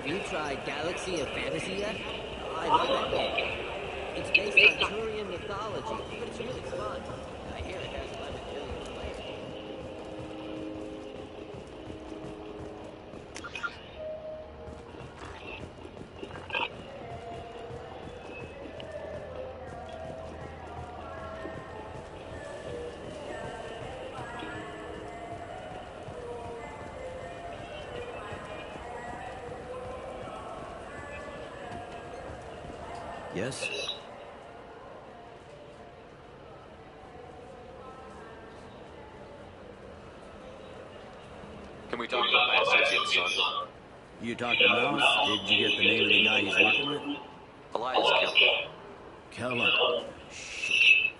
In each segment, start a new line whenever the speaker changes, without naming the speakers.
Have you tried Galaxy of Fantasy yet? I love that game. It's based on Turian mythology, but it's really fun. I hear it has 11 million players.
Yes?
Can we talk about my associate's son?
You talking to Mouse? Did you get the name of the guy he's working with?
Elias Kemp.
Kellum. Shit.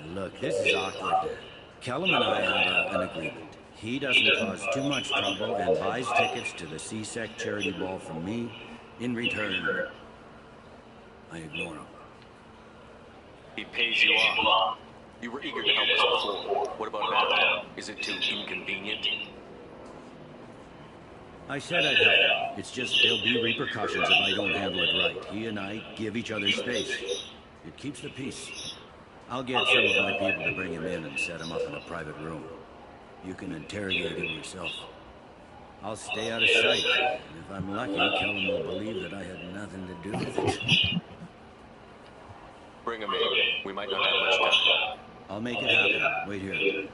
Look, this is awkward. Kellum and I have an agreement. He doesn't cause too much trouble and buys tickets to the C-Sec charity ball from me. In return, I ignore him.
He pays you off. You were eager to help us before. What about now? Is it too inconvenient?
I said I'd help. It's just there'll be repercussions if I don't handle it right. He and I give each other space. It keeps the peace. I'll get some of my people to bring him in and set him up in a private room. You can interrogate him yourself. I'll stay out of sight, and if I'm lucky, Kellum will believe that I had nothing to do with it.
Bring him in. We might not have much time.
I'll make it happen. Wait here.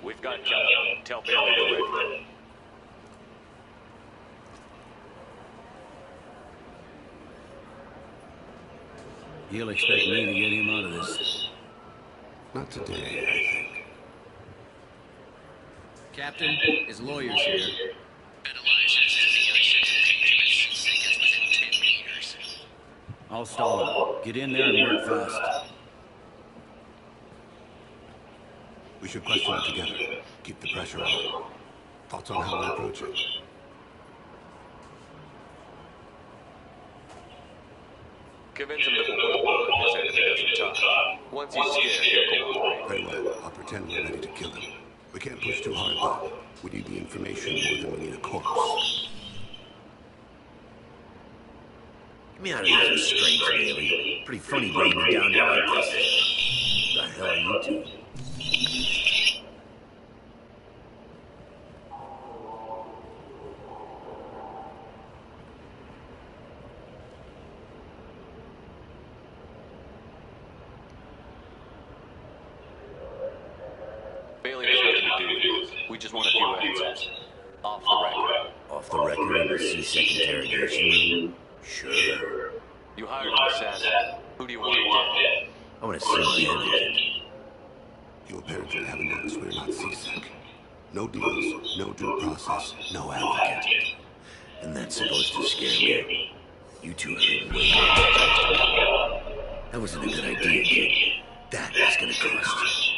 We've got Kellum. Tell Bailey we're ready.
He'll expect me to get him out of this.
Not today, I think.
Captain, his lawyer's here. I'll stall him. Get in there and work fast.
We should question it together. Keep the pressure on. Thoughts on how we approach it?
Convince him that we'll put a bullet in his head if he doesn't talk. Once he's scared, he'll cooperate.
Very well. I'll pretend we're ready to kill him. We can't push too hard, though. We need the information more than we need a corpse.
Get me out of here, strange Bailey. Pretty funny bringing me down here like this. What the hell are you two?
Bailey has nothing to do with this. We just want a few answers. Off the record.
Off the record in the C-Sec interrogation room? Sure.
You hired an assassin. Who do you want dead?
I want to see the advocate.
You apparently haven't noticed we're not C-Sec. No deals, no due process, no advocate.
And that's supposed to scare me. You two are in way. That wasn't a good idea, kid. That is gonna cost.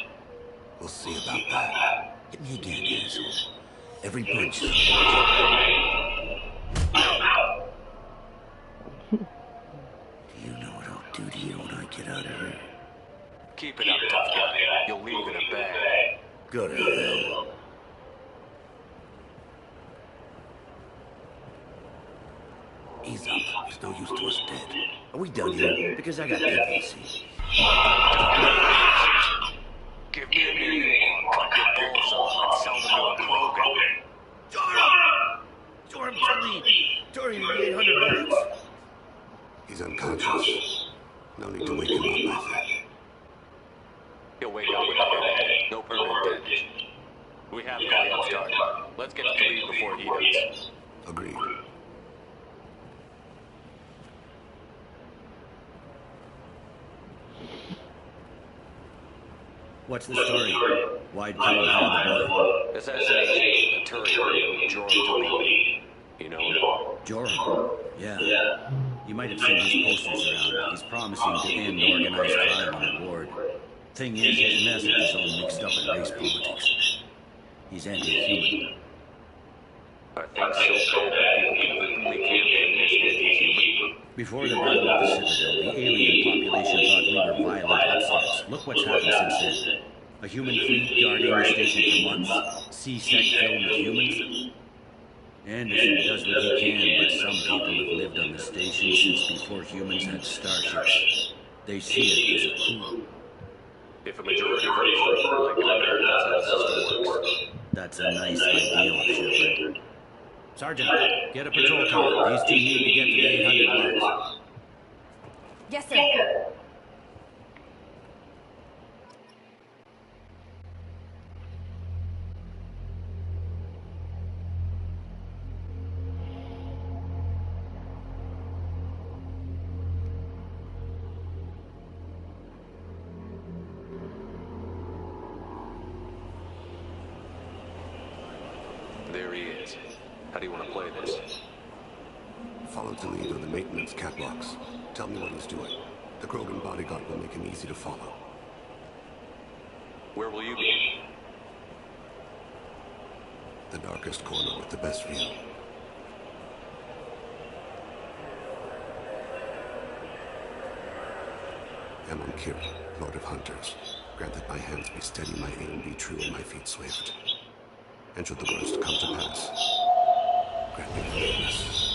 We'll see about that.
Hit me again, asshole. Every punch. Do you know what I'll do to you when I get out of here?
Keep it up, tough guy. You'll leave in a bag.
Go to hell.
Ease up. It's no use to us dead.
Are we done here? Because I got people to see.
Give me a name, cut your balls off, and sell them to a Krogan.
Jordan, please. Jordan, you need $800.
He's unconscious. No need to wake him up, I think.
He'll wake up with a headache. No permanent damage. We have to call him start. Let's get to the lead before he does.
Agreed.
What's the story? Why'd Kellum have the boy?
Assassination, a Turian, Jordan. You know?
Jordan? Yeah. You might have seen his posters around. He's promising to end organized crime on the board. Thing is, his message is all mixed up in race politics. He's anti-human.
Are things so bad that people can openly campaign as anti-human?
Before the Battle of the Citadel, the alien population thought we were violent upstarts. Look what's happened since then. A human fleet guarding the station for months, C-Sec filled with humans. Anderson does what he can, but some people have lived on the station since before humans had starships. They see it as a coup.
If a majority votes for people like that, that's how the system works.
That's a nice ideal, Shepard. Sergeant, get a patrol car. These two need to get to the 800 marks.
Yes, sir.
There he is. How do you want to play this?
Follow the lead on the maintenance catwalks. Tell me what he's doing. The Krogan bodyguard will make him easy to follow.
Where will you be?
The darkest corner with the best view. I'm on Kira, Lord of Hunters. Grant that my hands be steady, my aim be true, and my feet swift. And should the worst come to pass, grant me forgiveness.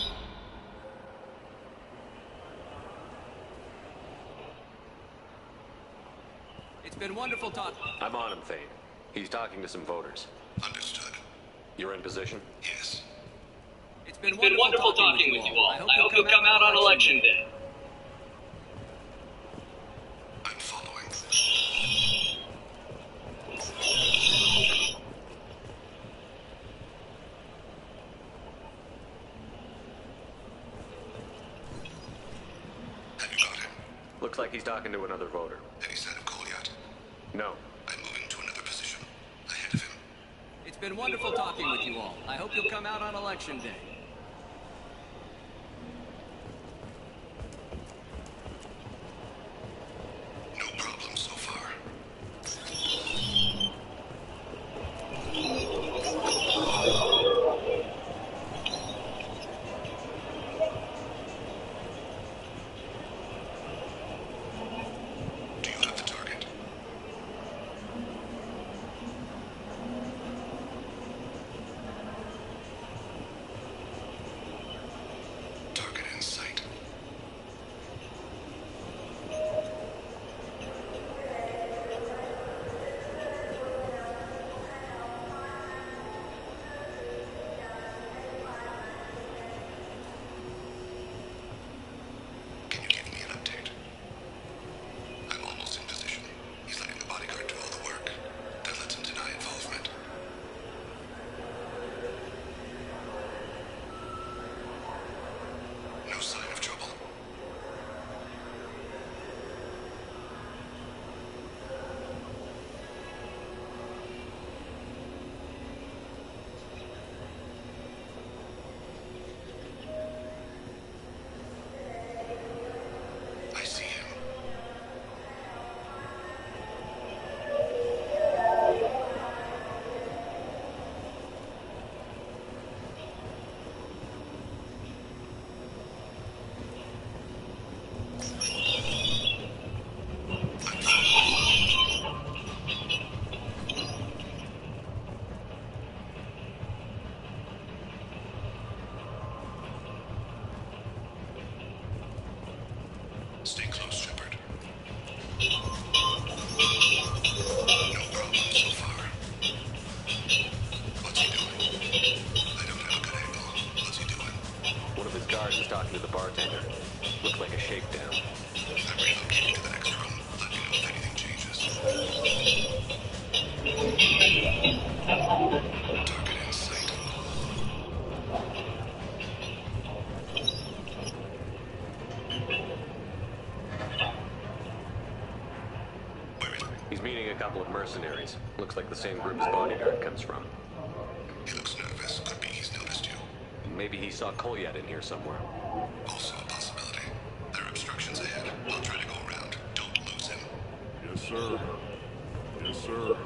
It's been wonderful talking.
I'm on him, Thane. He's talking to some voters.
Understood.
You're in position?
Yes.
It's been wonderful talking with you all. I hope you'll come out on election day.
I'm following. Have you got him?
Looks like he's talking to another voter.
Any sign of Cole yet?
No.
I'm moving to another position. Ahead of him.
It's been wonderful talking with you all. I hope you'll come out on election day.
No problem so far. Do you have the target? Target in sight. Can you give me an update? I'm almost in position. He's letting the bodyguard do all the work. That lets him deny involvement. No sign of trouble. I see him. Stay close, Shepard. No problem so far. What's he doing? I don't have a good angle. What's he doing?
One of his guards is talking to the bartender. Looks like a shakedown.
I'm relocating to the next room. Let me know if anything changes. Target in sight. Where is he?
He's meeting a couple of mercenaries. Looks like the same group his bodyguard comes from.
He looks nervous. Could be he's noticed you.
Maybe he saw Kolyat in here somewhere.
Also a possibility. There are obstructions ahead. I'll try to go around. Don't lose him.
Yes, sir. Yes, sir.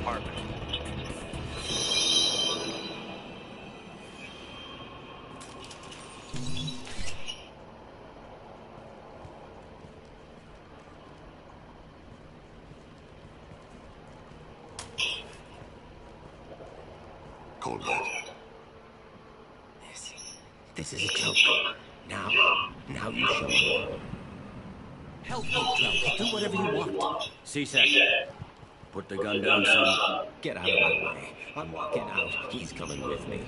apartment.
Cold blood.
This is a joke. Now you show me. Help me, Drell. Do whatever you want.
C-Sec. Put the gun down, son.
Get out of my way. I'm walking out. He's coming with me.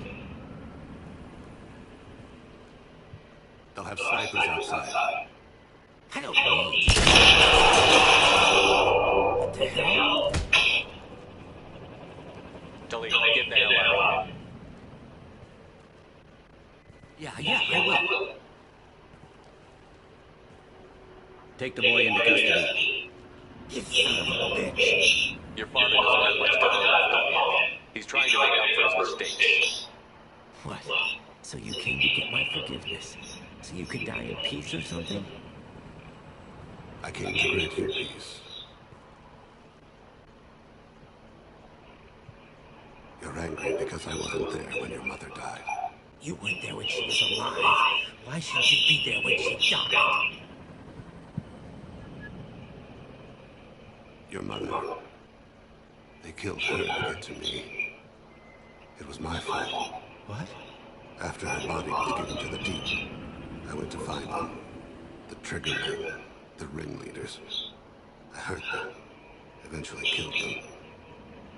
They'll have snipers outside.
I don't need. What the hell?
Tully, get the hell out.
Yeah, I will.
Take the boy into custody.
You son of a bitch.
Your father doesn't have much time left on him. He's trying to make up for his mistakes.
What? So you came to get my forgiveness? So you could die in peace or something?
I came to grant you peace. You're angry because I wasn't there when your mother died.
You weren't there when she was alive. Why should you be there when she died?
Your mother. They killed her to get to me. It was my fault.
What?
After her body was given to the deep, I went to find them. The triggermen, the ringleaders. I hurt them, eventually killed them.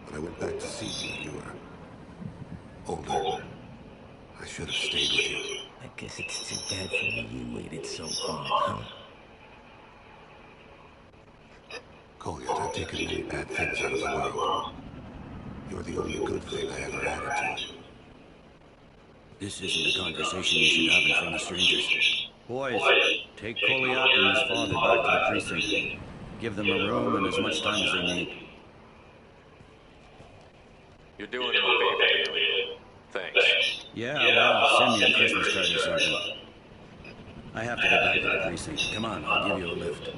When I went back to see you, you were older. I should have stayed with you.
I guess it's too bad for me you waited so long, huh?
Collier, I've taken many bad things out of the world. You're the only good thing I ever added to it.
This isn't a conversation you should have in front of strangers. Boys, take Colliot and his father back to the precinct. Give them a room and as much time as they need.
You're doing him a favor, Billy. Thanks.
Yeah, well, send me a Christmas card or something. I have to get back to the precinct. Come on, I'll give you a lift.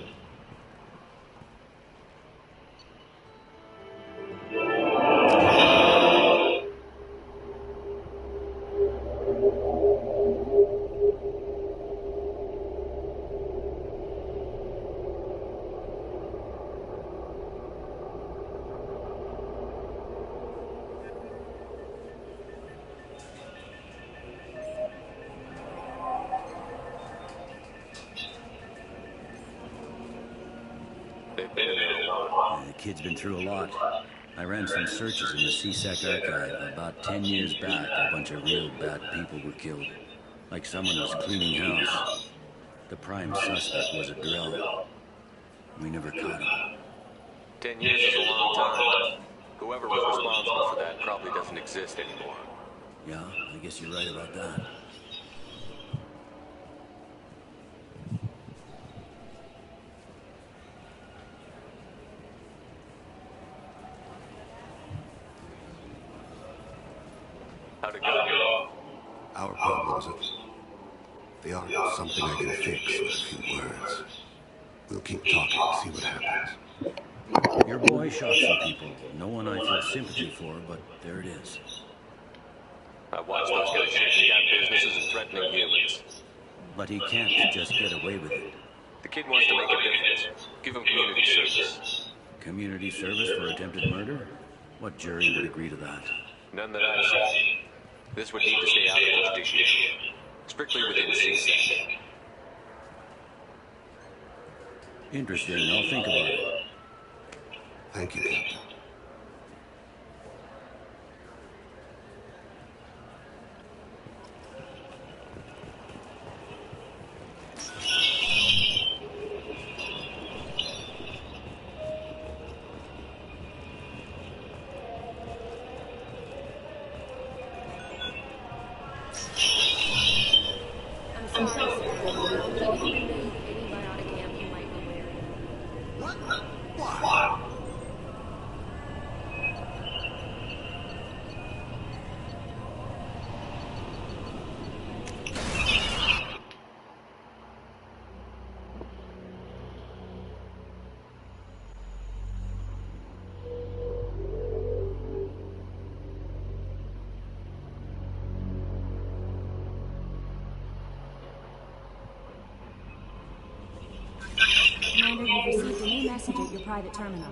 They've been in there a while.
The kid's been through a lot. I ran some searches in the CSEC archive. About 10 years back, a bunch of real bad people were killed. Like someone was cleaning house. The prime suspect was a drill. We never caught him.
10 years is a long time. Whoever was responsible for that probably doesn't exist anymore.
Yeah, I guess you're right about that.
How'd it go?
Our problems, they aren't something I can fix with a few words. We'll keep talking, see what happens.
Your boy shot some people. No one I feel sympathy for, but there it is.
I watched those guys shaking down businesses and threatening humans.
But he can't just get away with it.
The kid wants to make a difference. Give him community service.
Community service for attempted murder? What jury would agree to that?
None that I've seen. This would need to stay out of the jurisdiction. Strictly within the CSEC.
Interesting. I'll think about it.
Thank you, Captain.
I'm sorry, sir. Antibiotic amp you might be wearing.
What?
message at your private terminal.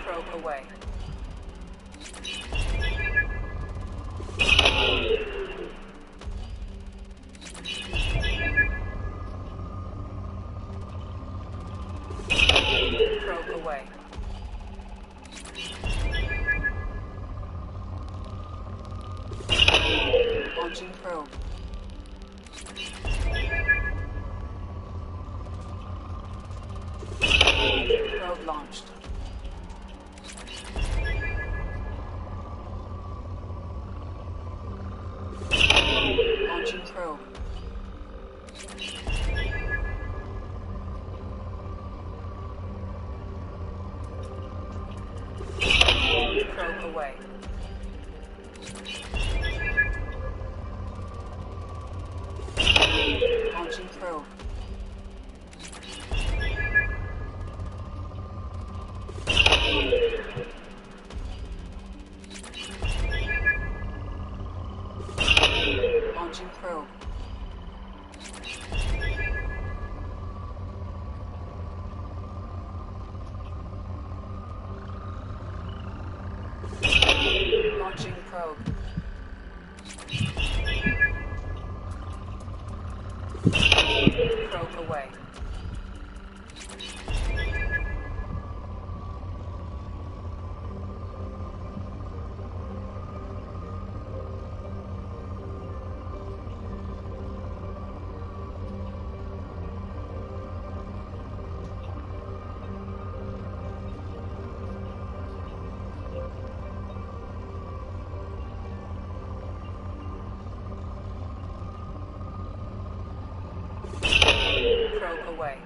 Probe away. Probe away. Launching probe. Probe launched. Launching probe. Probe away. Launching probe. Launching probe. Launching probe. Probe away. Probe away.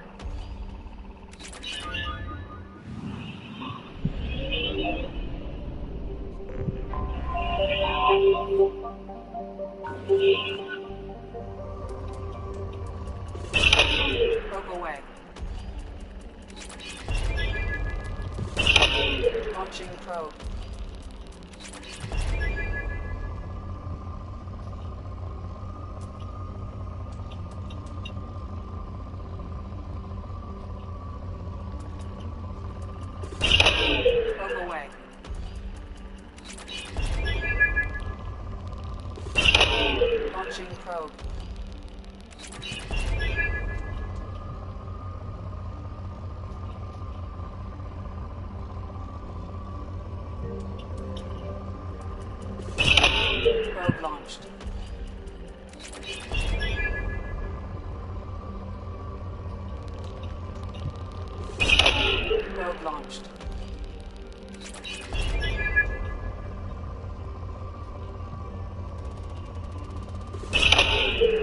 Probe away. Launching probe. Probe away. Launching probe. Probe launched. Probe launched.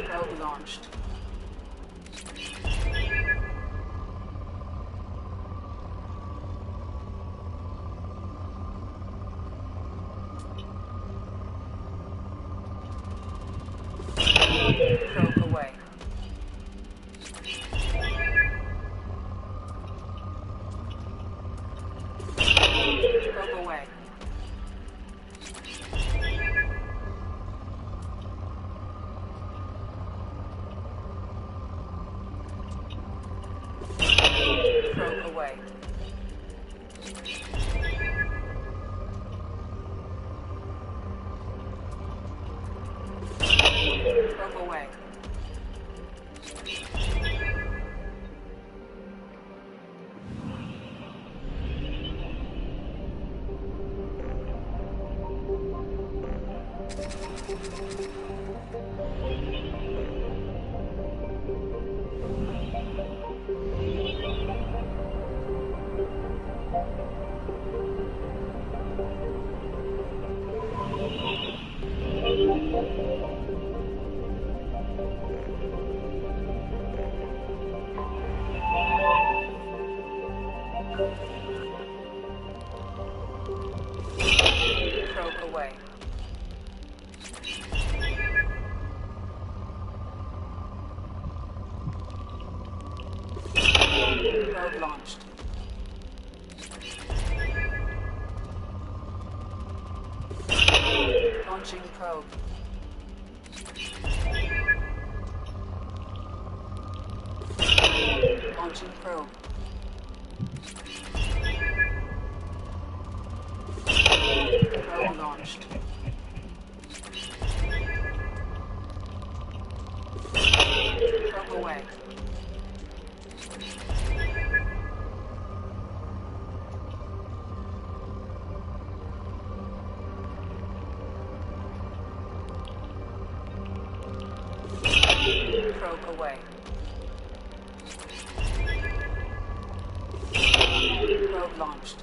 Probe launched. Probe away. Probe away. Probe away. Probe away. Probe away. Probe launched. Launching probe. Launching probe. Probe launched. Probe away. Probe away. Probe launched.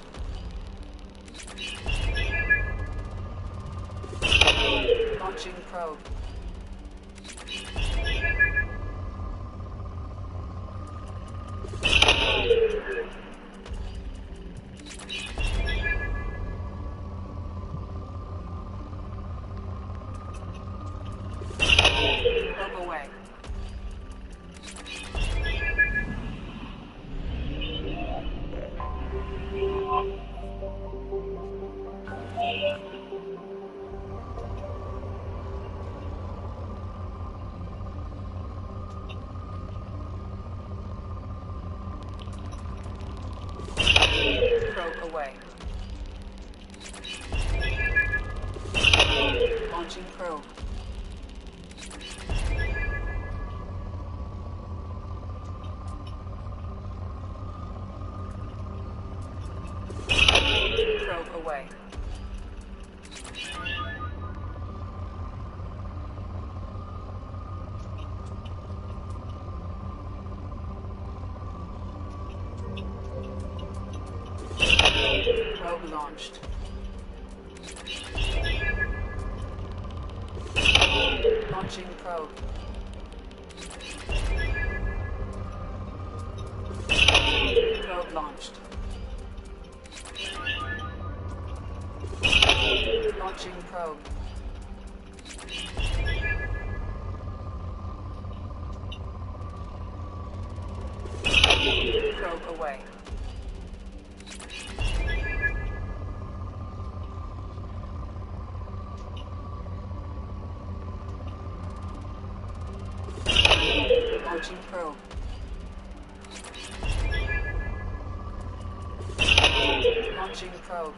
Launching probe. Probe away. Probe away. Launching probe. Probe away. Probe launched. Launching probe. Probe launched. Launching probe. Probe away. Launching probe. Launching probe.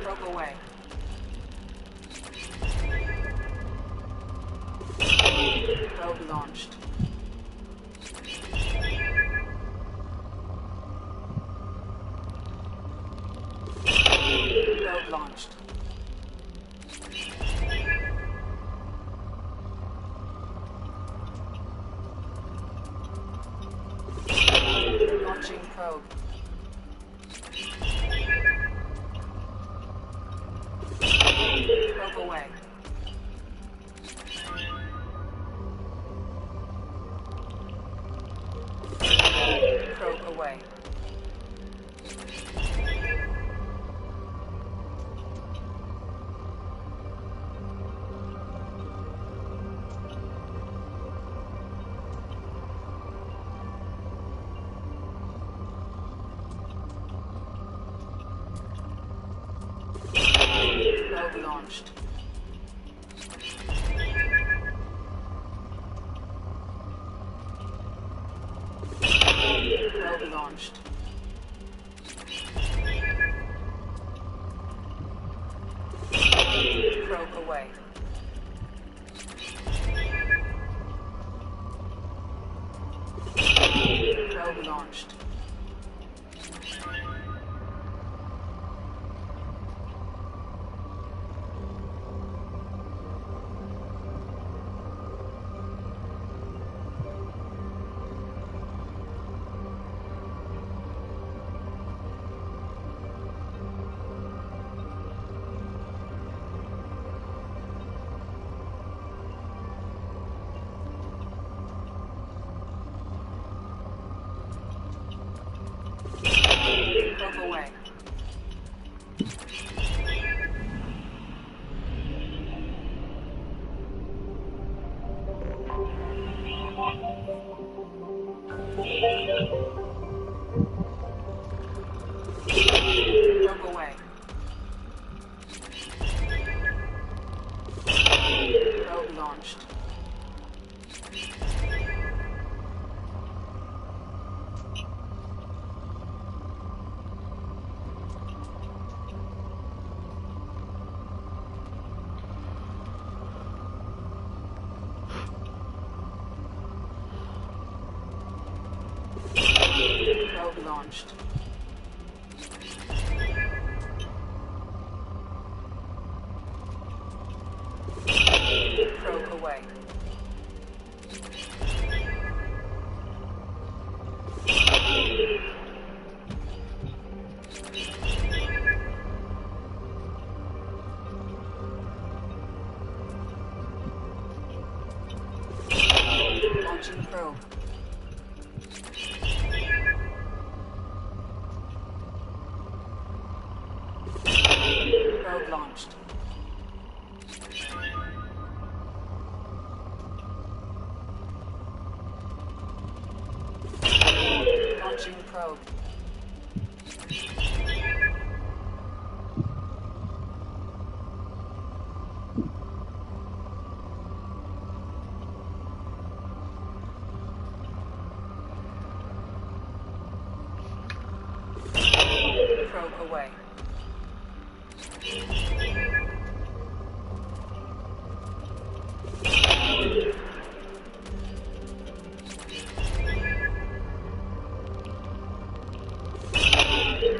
Probe away. Probe launched. Probe launched. Launching probe. Probe away. Probe away. Probe launched. Probe launched. Probe away. Probe launched. Probe away. Probe away. Probe launched. Probe launched. Probe away. Launching probe. Probe launched. Launching probe. Probe away.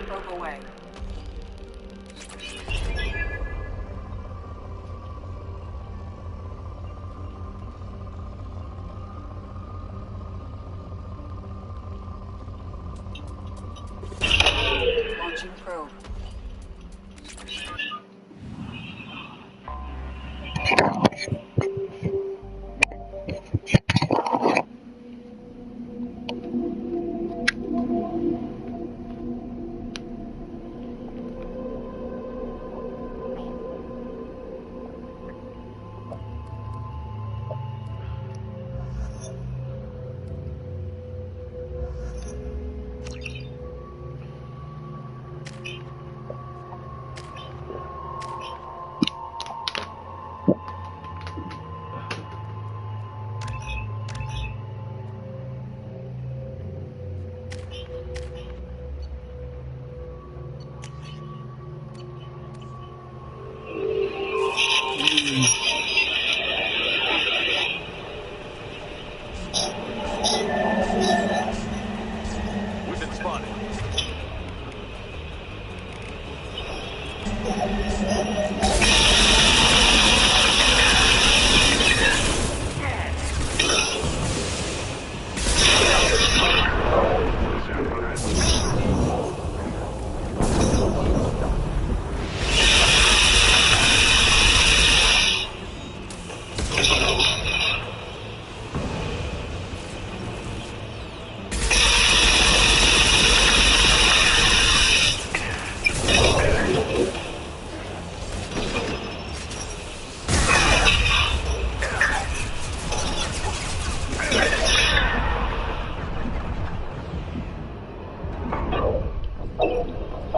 Probe away. Launching probe.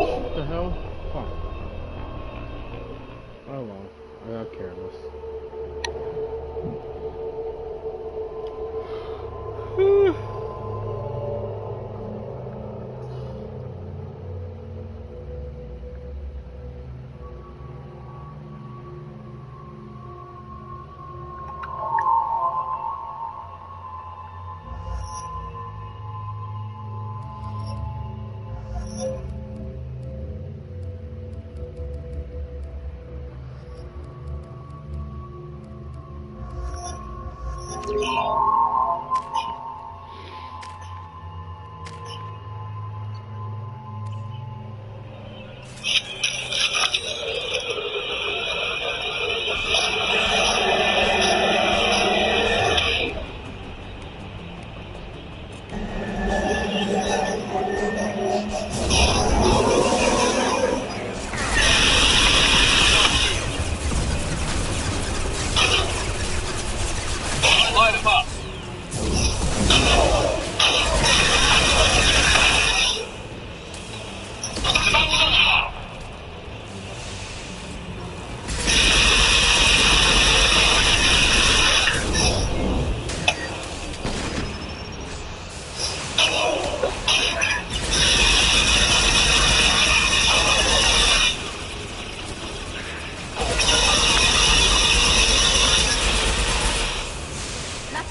What the hell? Fuck. Oh well, I got careless.
Light him up.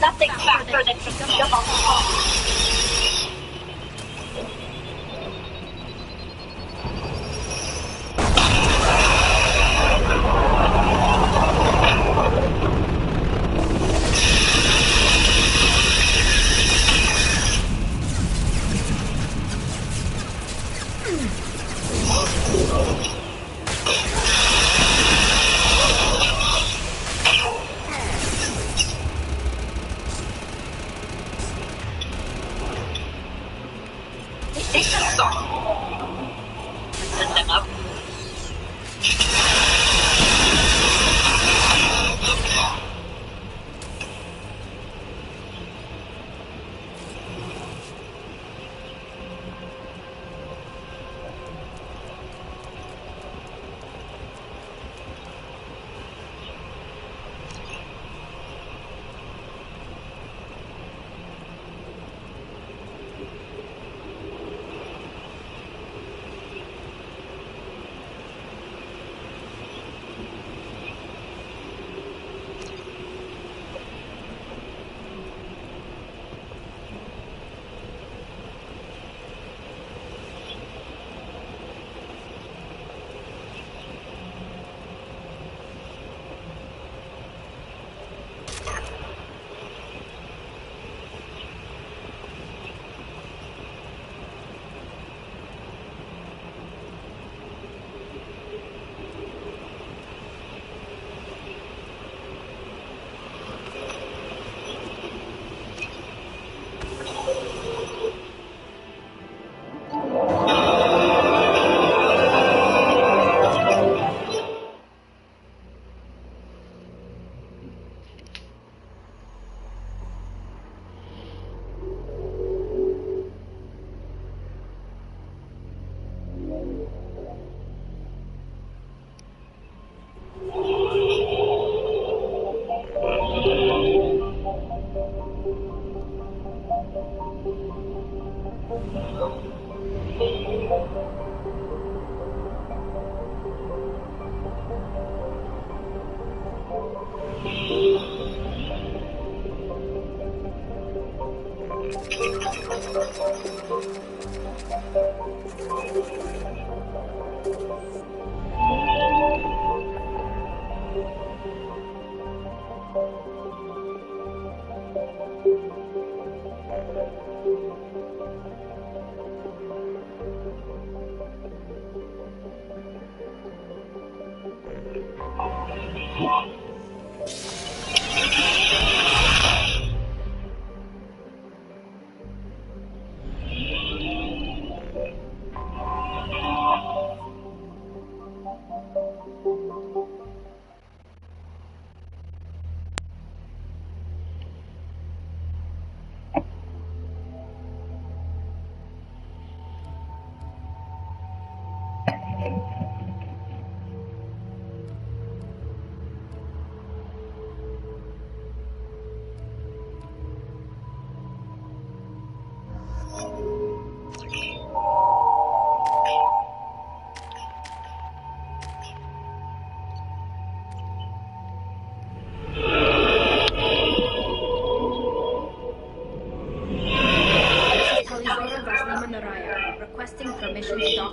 Nothing faster than to jump off.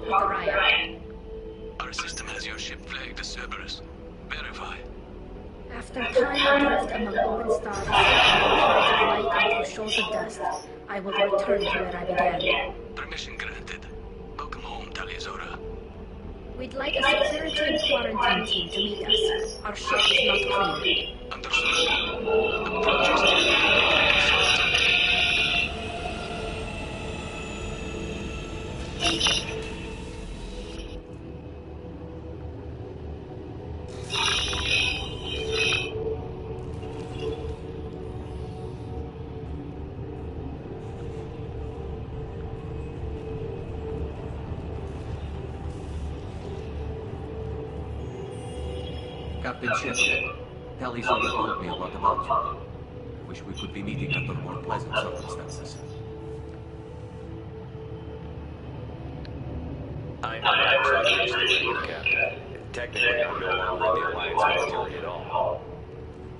with the riot.
Our system has your ship flagged as Cerberus. Verify.
After time adrift among open stars, clouds of light and through shoals of dust, I will return to where I began.
Permission granted. Welcome home, Taliazora.
We'd like a security and quarantine team to meet us. Our ship is not clean.
Understood. Approach is clear.
Captain Shepard, Taliazora told me a lot about you. Wish we could be meeting under more pleasant circumstances.
I actually used to be a captain. Technically, I'm no longer in the Alliance military at all.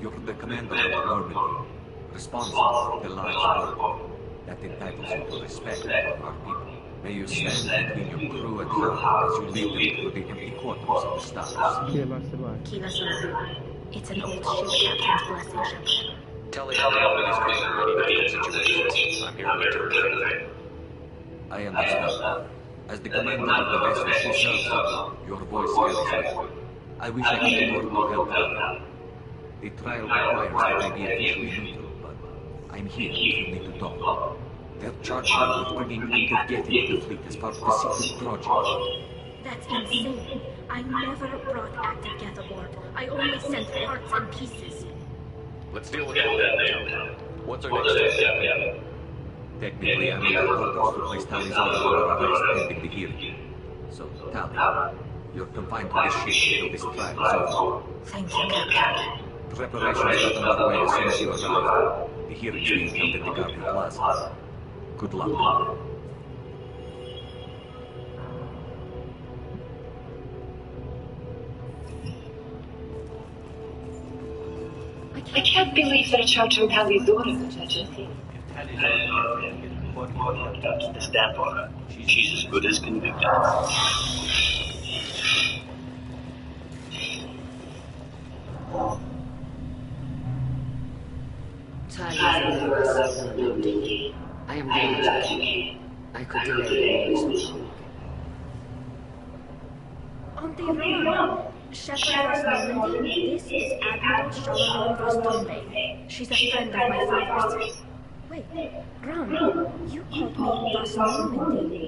You're the commander of the Normandy, responsible for the lives of all. That entitles you to respect from our people. May you stand between your crew and her as you lead them through the empty quarters of the stars.
Kiva Sora. It's an old ship captain's blessing, Shepard.
Telly has always been in many difficult situations. I'm here to return favor.
I understand. As the commander of the vessel she serves you, your voice carries weight. I wish I could be more help her. The trial requires that I be officially neutral, but I'm here if you need to talk. They're charged me with bringing active Geth into the fleet as part of the secret project.
That's insane. I never brought active Geth aboard. I only sent parts and pieces.
Let's deal with that now. What's our next step?
Technically, I'm under orders to place Taliazora under arrest pending the hearing. So, Tali, you're confined to this ship until this trial is over.
Thank you, Captain.
Preparations got underway as soon as you arrived. The hearing's being held at the Garden Plaza. Good luck.
I can't believe they're charging Taliazora for such a thing.
Stand for her. She's as good as convicted.
I am glad you came. I could delay you so long.
On the run. Shepard vs. Normandy. This is Admiral Charlotte vs. Tombay. She's a friend of my father's. Wait, Ron, you called me vs. Normandy.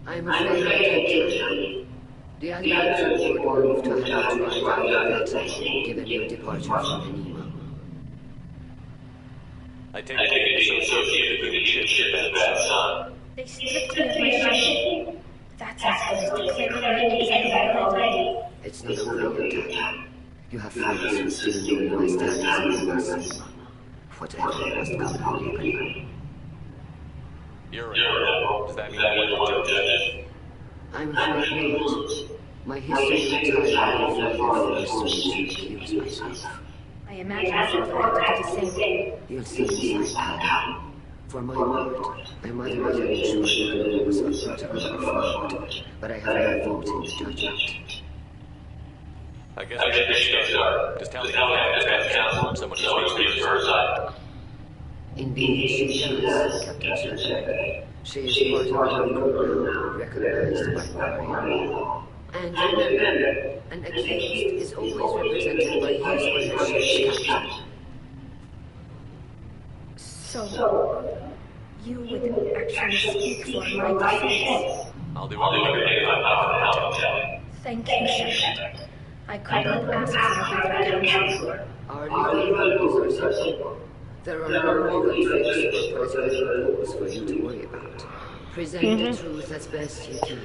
I'm afraid I can't tell you. The Alliance would move to have you tried out of that time, given your departure from Anima.
I take it associated with the human ship Bad Sun.
They stripped me of my ship. That's as good as declaring me exile.
It's not over yet, Tali. You have friends who still know my status in Anima. Whatever must come legally.
You're right. Does that mean I want to judge?
I'm afraid not. My history with Tyler further forced me to accuse myself.
I imagine Silver had to do the same.
You'll see inside Tyler. For my part, my mother has ensured that the rules of protocol are followed, but I have no vote in the judgment.
I guess we should start. Does Tally have someone who speaks to her side?
Indeed, she does, Captain Shepard. She is part of the crew, recognized by Mario. And remember, an accused is always represented by his or her ship's captain.
So, you would actually speak for my defense?
I'll do everything I can.
Thank you, Shepard. I could not ask for a better counselor.
Our legal rules are simple. There are no legal tricks or political rules for you to worry about. Present the truth as best you can.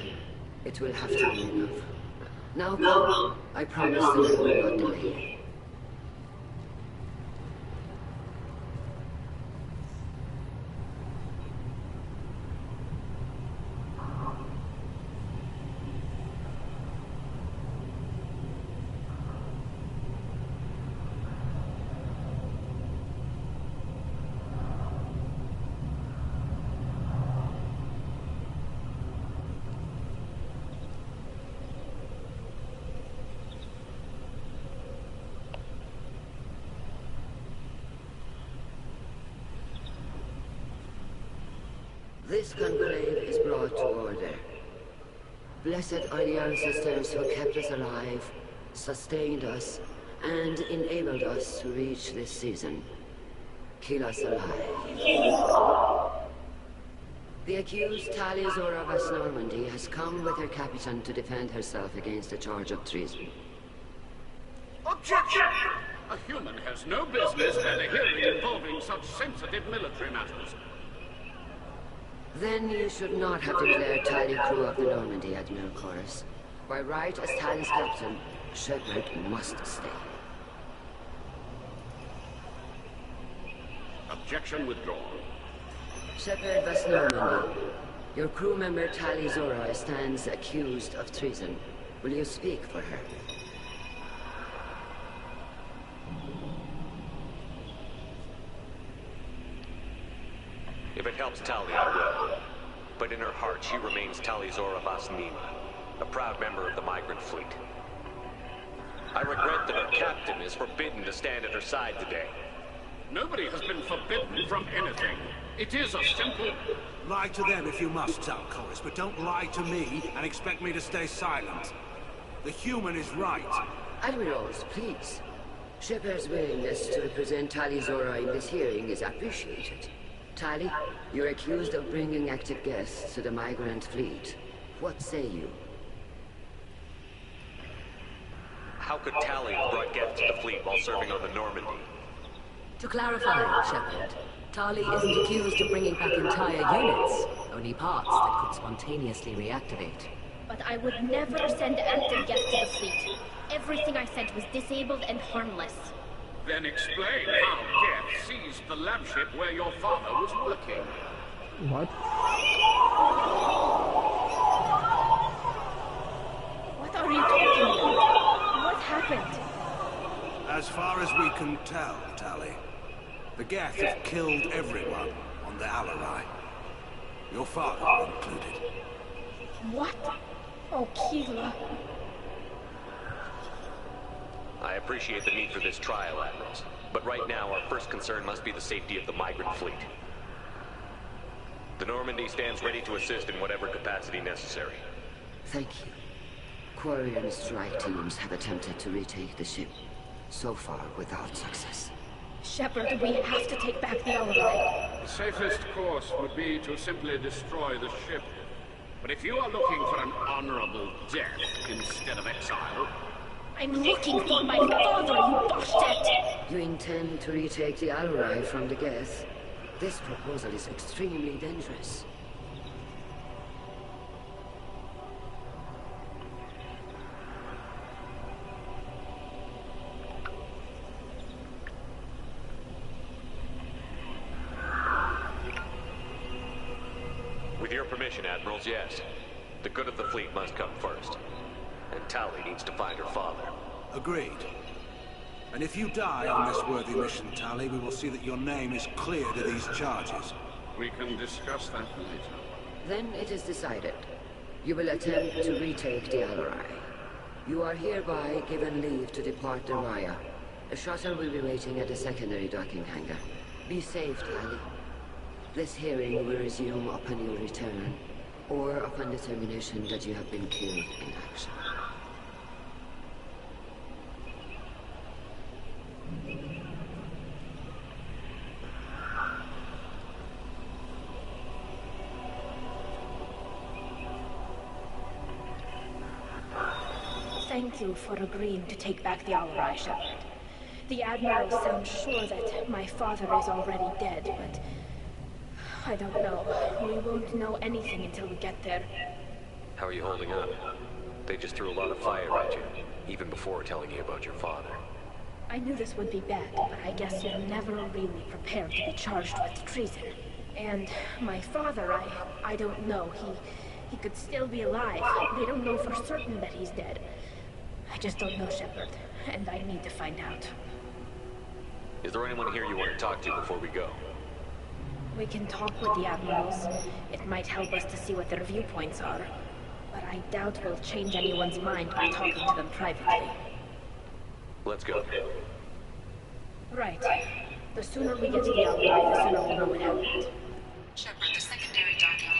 It will have to be enough. Now come. I promise that I will not delay. This conclave is brought to order. Blessed are the ancestors who kept us alive, sustained us, and enabled us to reach this season. Kill us alive. The accused Tali Zora of Normandy has come with her captain to defend herself against a charge of treason.
Objection! A human has no business at a hearing involving such sensitive military matters.
Then you should not have declared Tali crew of the Normandy, Admiral Chorus. By right as Tali's captain, Shepard must stay.
Objection withdrawn.
Shepard West Normandy, your crew member Tali Zora stands accused of treason. Will you speak for her?
If it helps Tali, I will. But in her heart, she remains Tali Zora Vasnima, a proud member of the migrant fleet. I regret that her captain is forbidden to stand at her side today.
Nobody has been forbidden from anything. It is a simple...
Lie to them if you must, Chorus, but don't lie to me and expect me to stay silent. The human is right.
Admirals, please. Shepard's willingness to represent Tali Zora in this hearing is appreciated. Tali, you're accused of bringing active guests to the migrant fleet. What say you?
How could Tali have brought guests to the fleet while serving on the Normandy?
To clarify, Shepard, Tali isn't accused of bringing back entire units, only parts that could spontaneously reactivate.
But I would never send active guests to the fleet. Everything I sent was disabled and harmless.
Then explain how Geth seized the lab ship where your father was working.
What?
What are you talking about? What happened?
As far as we can tell, Tali, the Geth have killed everyone on the Alarai. Your father included.
What? Oh, Keela.
I appreciate the need for this trial, Admirals. But right now, our first concern must be the safety of the migrant fleet. The Normandy stands ready to assist in whatever capacity necessary.
Thank you. Quarry and strike teams have attempted to retake the ship, so far without success.
Shepard, we have to take back the Alarai.
The safest course would be to simply destroy the ship. But if you are looking for an honorable death instead of exile...
I'm looking for my father, you bastards!
You intend to retake the Alarai from the Geth? This proposal is extremely dangerous.
With your permission, Admirals, yes. The good of the fleet must come first. And Tali needs to find her father.
Agreed. And if you die on this worthy mission, Tali, we will see that your name is cleared of these charges.
We can discuss that later.
Then it is decided. You will attempt to retake the Alarai. You are hereby given leave to depart the Raya. A shuttle will be waiting at the secondary docking hangar. Be safe, Tali. This hearing will resume upon your return, or upon determination that you have been killed in action.
Thank you for agreeing to take back the Alarai, Shepard. The Admiral sounds sure that my father is already dead, but... I don't know. We won't know anything until we get there.
How are you holding up? They just threw a lot of fire at you, even before telling you about your father.
I knew this would be bad, but I guess you're never really prepared to be charged with treason. And my father, I don't know. He could still be alive. They don't know for certain that he's dead. I just don't know, Shepard, and I need to find out.
Is there anyone here you want to talk to before we go?
We can talk with the Admirals. It might help us to see what their viewpoints are. But I doubt we'll change anyone's mind by talking to them privately.
Let's go.
Right. The sooner we get to the Alarai, the sooner we'll know what happened.
Shepard, the secondary docking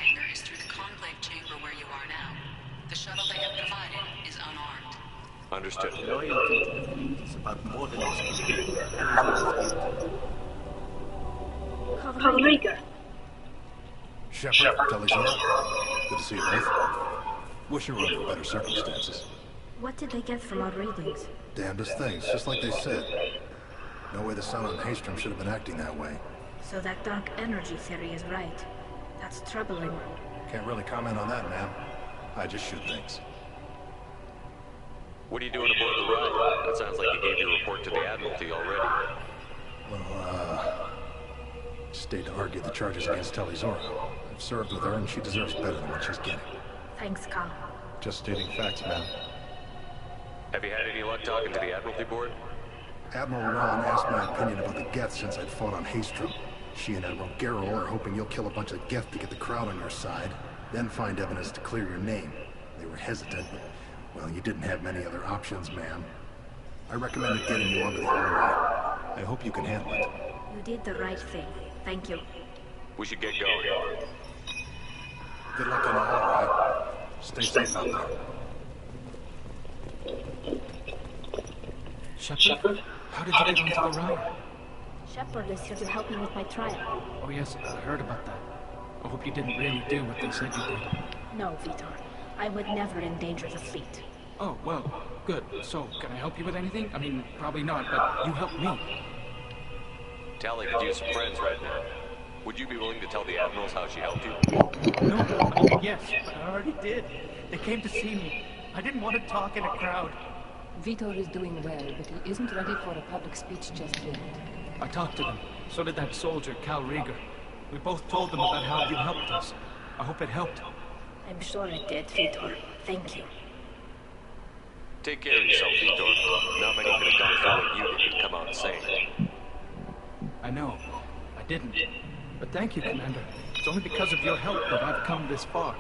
Understood.
Loyalty to the fleet is about more than just killing.
Calriga.
Shepard, Telizar. Good to see you both. Wish you were under better circumstances.
What did they get from our readings?
Damnedest things, just like they said. No way the sun on Haystrom should have been acting that way.
So that dark energy theory is right. That's troubling.
Can't really comment on that, ma'am. I just shoot things.
What are you doing aboard the ride? That sounds like you gave your report to the Admiralty already.
Well, stayed to argue the charges against Telizora. I've served with her and she deserves better than what she's getting.
Thanks, Cal.
Just stating facts, ma'am.
Have you had any luck talking to the Admiralty board?
Admiral Ron asked my opinion about the Geth since I'd fought on Haystrom. She and Admiral Garrow are hoping you'll kill a bunch of Geth to get the crowd on your side, then find evidence to clear your name. They were hesitant, but, well, you didn't have many other options, ma'am. I recommended getting you onto the Alright. I hope you can handle it.
You did the right thing. Thank you.
We should get going.
Good luck on the Alright. Stay safe out there.
Shepard? How did you get onto the ride?
Shepard is here to help me with my trial.
Oh yes, I heard about that. I hope you didn't really do what they said you did.
No, Vitor. I would never endanger the fleet.
Oh, well, good. So, can I help you with anything? I mean, probably not, but you helped me.
Tali could use some friends right now. Would you be willing to tell the Admirals how she helped you?
No, yes, but I already did. They came to see me. I didn't want to talk in a crowd.
Vitor is doing well, but he isn't ready for a public speech just yet.
I talked to them. So did that soldier, Cal Rieger. We both told them about how you helped us. I hope it helped.
I'm sure it did, Vitor. Thank you.
Take care of yourself, Vitor. Not many could have gone through what you did and come out sane.
I know. I didn't. But thank you, Commander. It's only because of your help that I've come this far.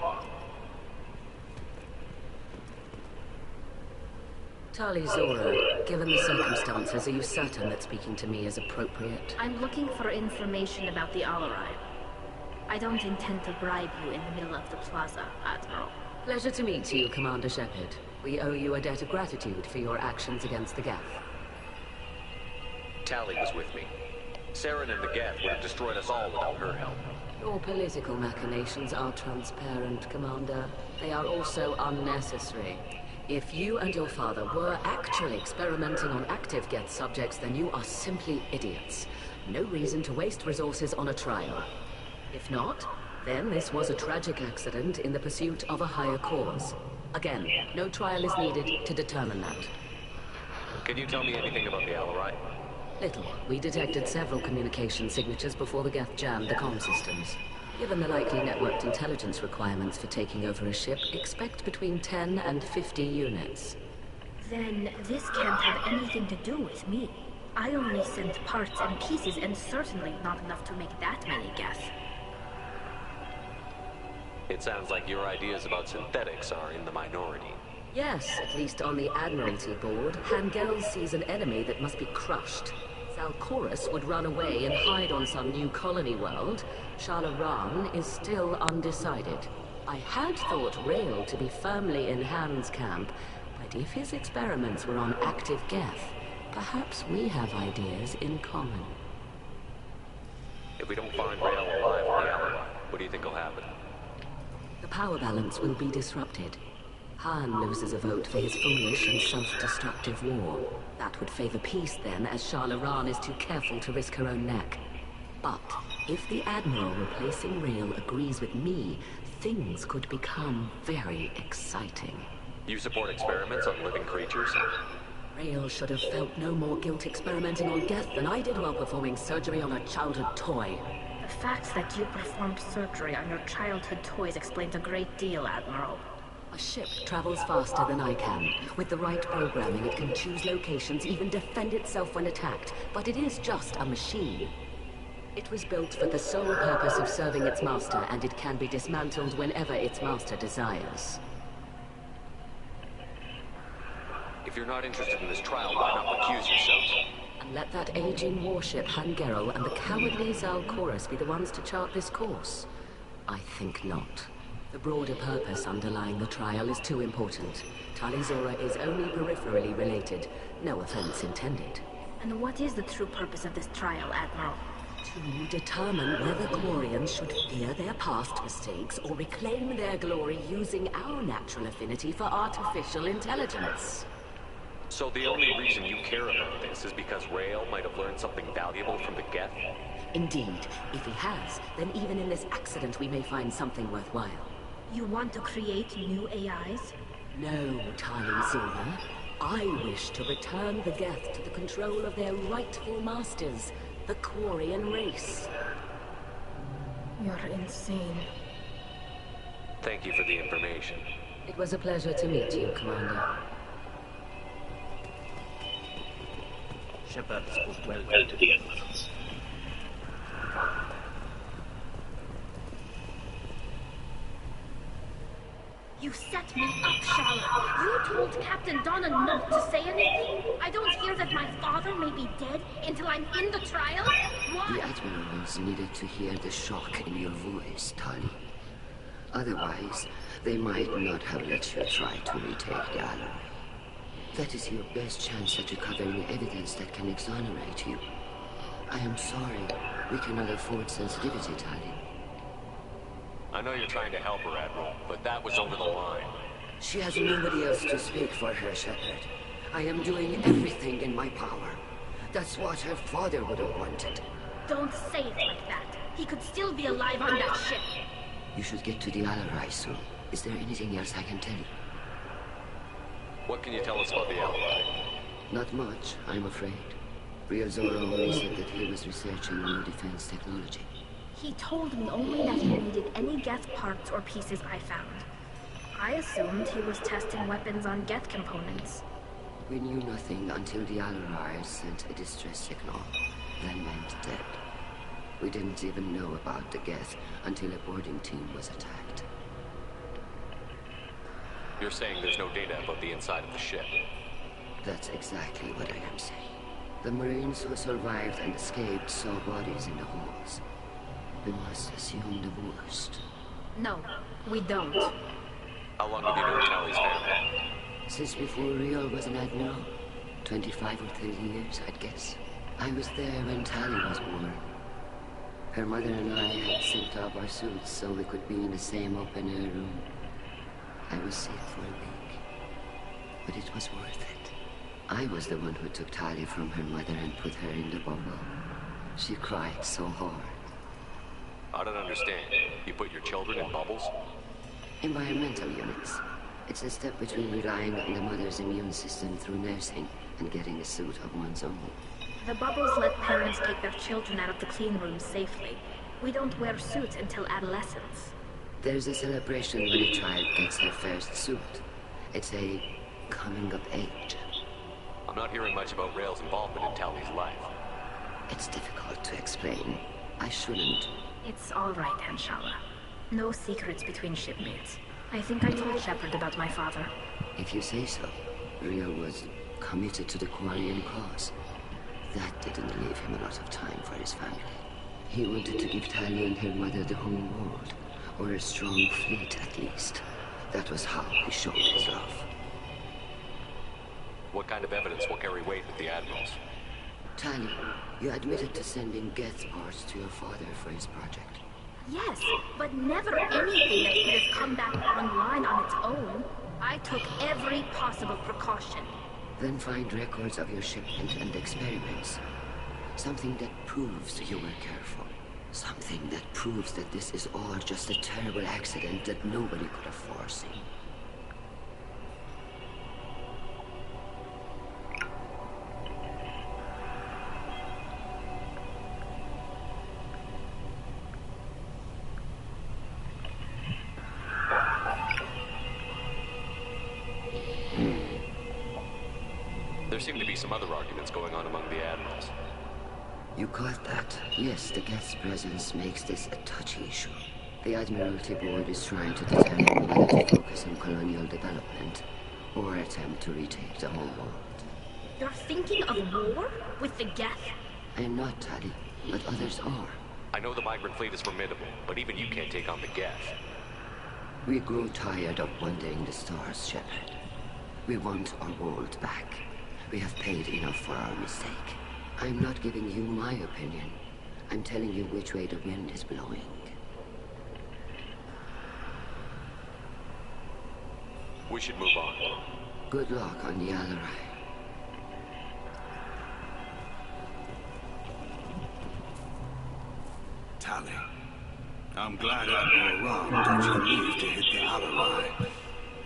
Tali Zora, given the circumstances, are you certain that speaking to me is appropriate?
I'm looking for information about the Alarai. I don't intend to bribe you in the middle of the plaza, Admiral.
Pleasure to meet you, Commander Shepard. We owe you a debt of gratitude for your actions against the Geth.
Tali was with me. Saren and the Geth would have destroyed us all without her help.
Your political machinations are transparent, Commander. They are also unnecessary. If you and your father were actually experimenting on active Geth subjects, then you are simply idiots. No reason to waste resources on a trial. If not, then this was a tragic accident in the pursuit of a higher cause. Again, no trial is needed to determine that.
Can you tell me anything about the Alarai?
Little. We detected several communication signatures before the Geth jammed the comm systems. Given the likely networked intelligence requirements for taking over a ship, expect between 10 and 50 units.
Then this can't have anything to do with me. I only sent parts and pieces, and certainly not enough to make that many Geth.
It sounds like your ideas about synthetics are in the minority.
Yes, at least on the Admiralty board, Hangel sees an enemy that must be crushed. Zalcorus would run away and hide on some new colony world. Shalaran is still undecided. I had thought Rael to be firmly in Han's camp, but if his experiments were on active Geth, perhaps we have ideas in common.
If we don't find Rael alive on the Alarai, what do you think will happen?
The power balance will be disrupted. Han loses a vote for his foolish and self-destructive war. That would favor peace then, as Shalaran is too careful to risk her own neck. But if the Admiral replacing Rael agrees with me, things could become very exciting.
You support experiments on living creatures?
Rael should have felt no more guilt experimenting on Geth than I did while performing surgery on a childhood toy.
The fact that you performed surgery on your childhood toys explains a great deal, Admiral.
A ship travels faster than I can. With the right programming, it can choose locations, even defend itself when attacked. But it is just a machine. It was built for the sole purpose of serving its master, and it can be dismantled whenever its master desires.
If you're not interested in this trial, why not recuse yourselves?
And let that aging warship, Hangerel, and the cowardly Zalcorus be the ones to chart this course? I think not. The broader purpose underlying the trial is too important. Talizora is only peripherally related. No offense intended.
And what is the true purpose of this trial, Admiral?
To determine whether Quarians should fear their past mistakes or reclaim their glory using our natural affinity for artificial intelligence.
So the only reason you care about this is because Rael might have learned something valuable from the Geth?
Indeed. If he has, then even in this accident we may find something worthwhile.
You want to create new AIs?
No, Talizora. I wish to return the Geth to the control of their rightful masters, the Quarian race.
You're insane.
Thank you for the information.
It was a pleasure to meet you, Commander.
Shepard spoke well to the admirals.
You set me up, Shala. You told Captain Donna not to say anything? I don't hear that my father may be dead until I'm in the trial? Why?
The admirals needed to hear the shock in your voice, Tali. Otherwise, they might not have let you try to retake the alloy. That is your best chance at recovering evidence that can exonerate you. I am sorry. We cannot afford sensitivity, Tali.
I know you're trying to help her, Admiral, but that was over the line.
She has nobody else to speak for her, Shepard. I am doing everything in my power. That's what her father would have wanted.
Don't say it like that. He could still be alive on that ship.
You should get to the alloy soon. Is there anything else I can tell you?
What can you tell us about the alloy?
Not much, I'm afraid. Real Zoro only said that he was researching new defense technology.
He told me only that he needed any Geth parts or pieces I found. I assumed he was testing weapons on Geth components.
We knew nothing until the Alurars sent a distress signal, then went dead. We didn't even know about the Geth until a boarding team was attacked.
You're saying there's no data about the inside of the ship?
That's exactly what I am saying. The Marines who survived and escaped saw bodies in the halls. We must assume the worst.
No, we don't.
How long have you known Tali's family?
Since before Rio was an admiral. 25 or 30 years, I'd guess. I was there when Tali was born. Her mother and I had synced up our suits so we could be in the same open-air room. I was sick for a week, but it was worth it. I was the one who took Tali from her mother and put her in the bubble. She cried so hard.
I don't understand. You put your children in bubbles?
Environmental units. It's a step between relying on the mother's immune system through nursing and getting a suit of one's own.
The bubbles let parents take their children out of the clean rooms safely. We don't wear suits until adolescence.
There's a celebration when a child gets her first suit. It's a coming of age.
I'm not hearing much about Rael's involvement in Tali's life.
It's difficult to explain. I shouldn't.
It's all right, Anshala. No secrets between shipmates. I think I told Shepard about my father.
If you say so. Rio was committed to the Quarian cause. That didn't leave him a lot of time for his family. He wanted to give Tali and her mother the whole world, or a strong fleet at least. That was how he showed his love.
What kind of evidence will carry weight with the admirals?
Tali, you admitted to sending Geth parts to your father for his project.
Yes, but never anything that could have come back online on its own. I took every possible precaution.
Then find records of your shipment and experiments. Something that proves you were careful. Something that proves that this is all just a terrible accident that nobody could have foreseen.
There seem to be some other arguments going on among the admirals.
You caught that? Yes, the Geth's presence makes this a touchy issue. The Admiralty Board is trying to determine whether to focus on colonial development or attempt to retake the whole world.
You're thinking of war with the Geth?
I am not, Tali, but others are.
I know the migrant fleet is formidable, but even you can't take on the Geth.
We grew tired of wandering the stars, Shepard. We want our world back. We have paid enough for our mistake. I'm not giving you my opinion. I'm telling you which way the wind is blowing.
We should move on.
Good luck on the Alarai.
Tali, I'm glad Admiral Ram got you leave to hit the Alarai.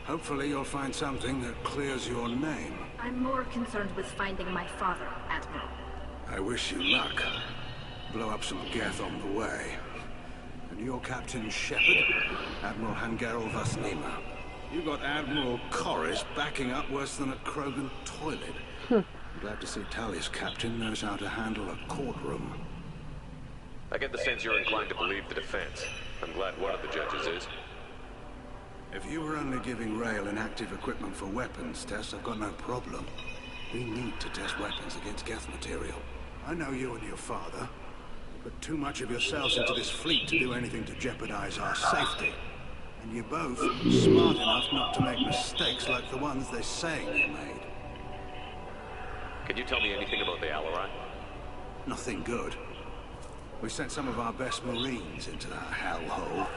Hopefully you'll find something that clears your name.
I'm more concerned with finding my father, Admiral.
I wish you luck. Blow up some Geth on the way. And you're Captain Shepard, Admiral Hangerel Vasnima. You got Admiral Corris backing up worse than a Krogan toilet. I'm glad to see Tali's captain knows how to handle a courtroom.
I get the sense you're inclined to believe the defense. I'm glad one of the judges is.
If you were only giving Rail inactive equipment for weapons tests, I've got no problem. We need to test weapons against Geth material. I know you and your father put too much of yourselves into this fleet to do anything to jeopardize our safety. And you're both smart enough not to make mistakes like the ones they're saying you made.
Can you tell me anything about the Alarai?
Nothing good. We sent some of our best Marines into that hellhole.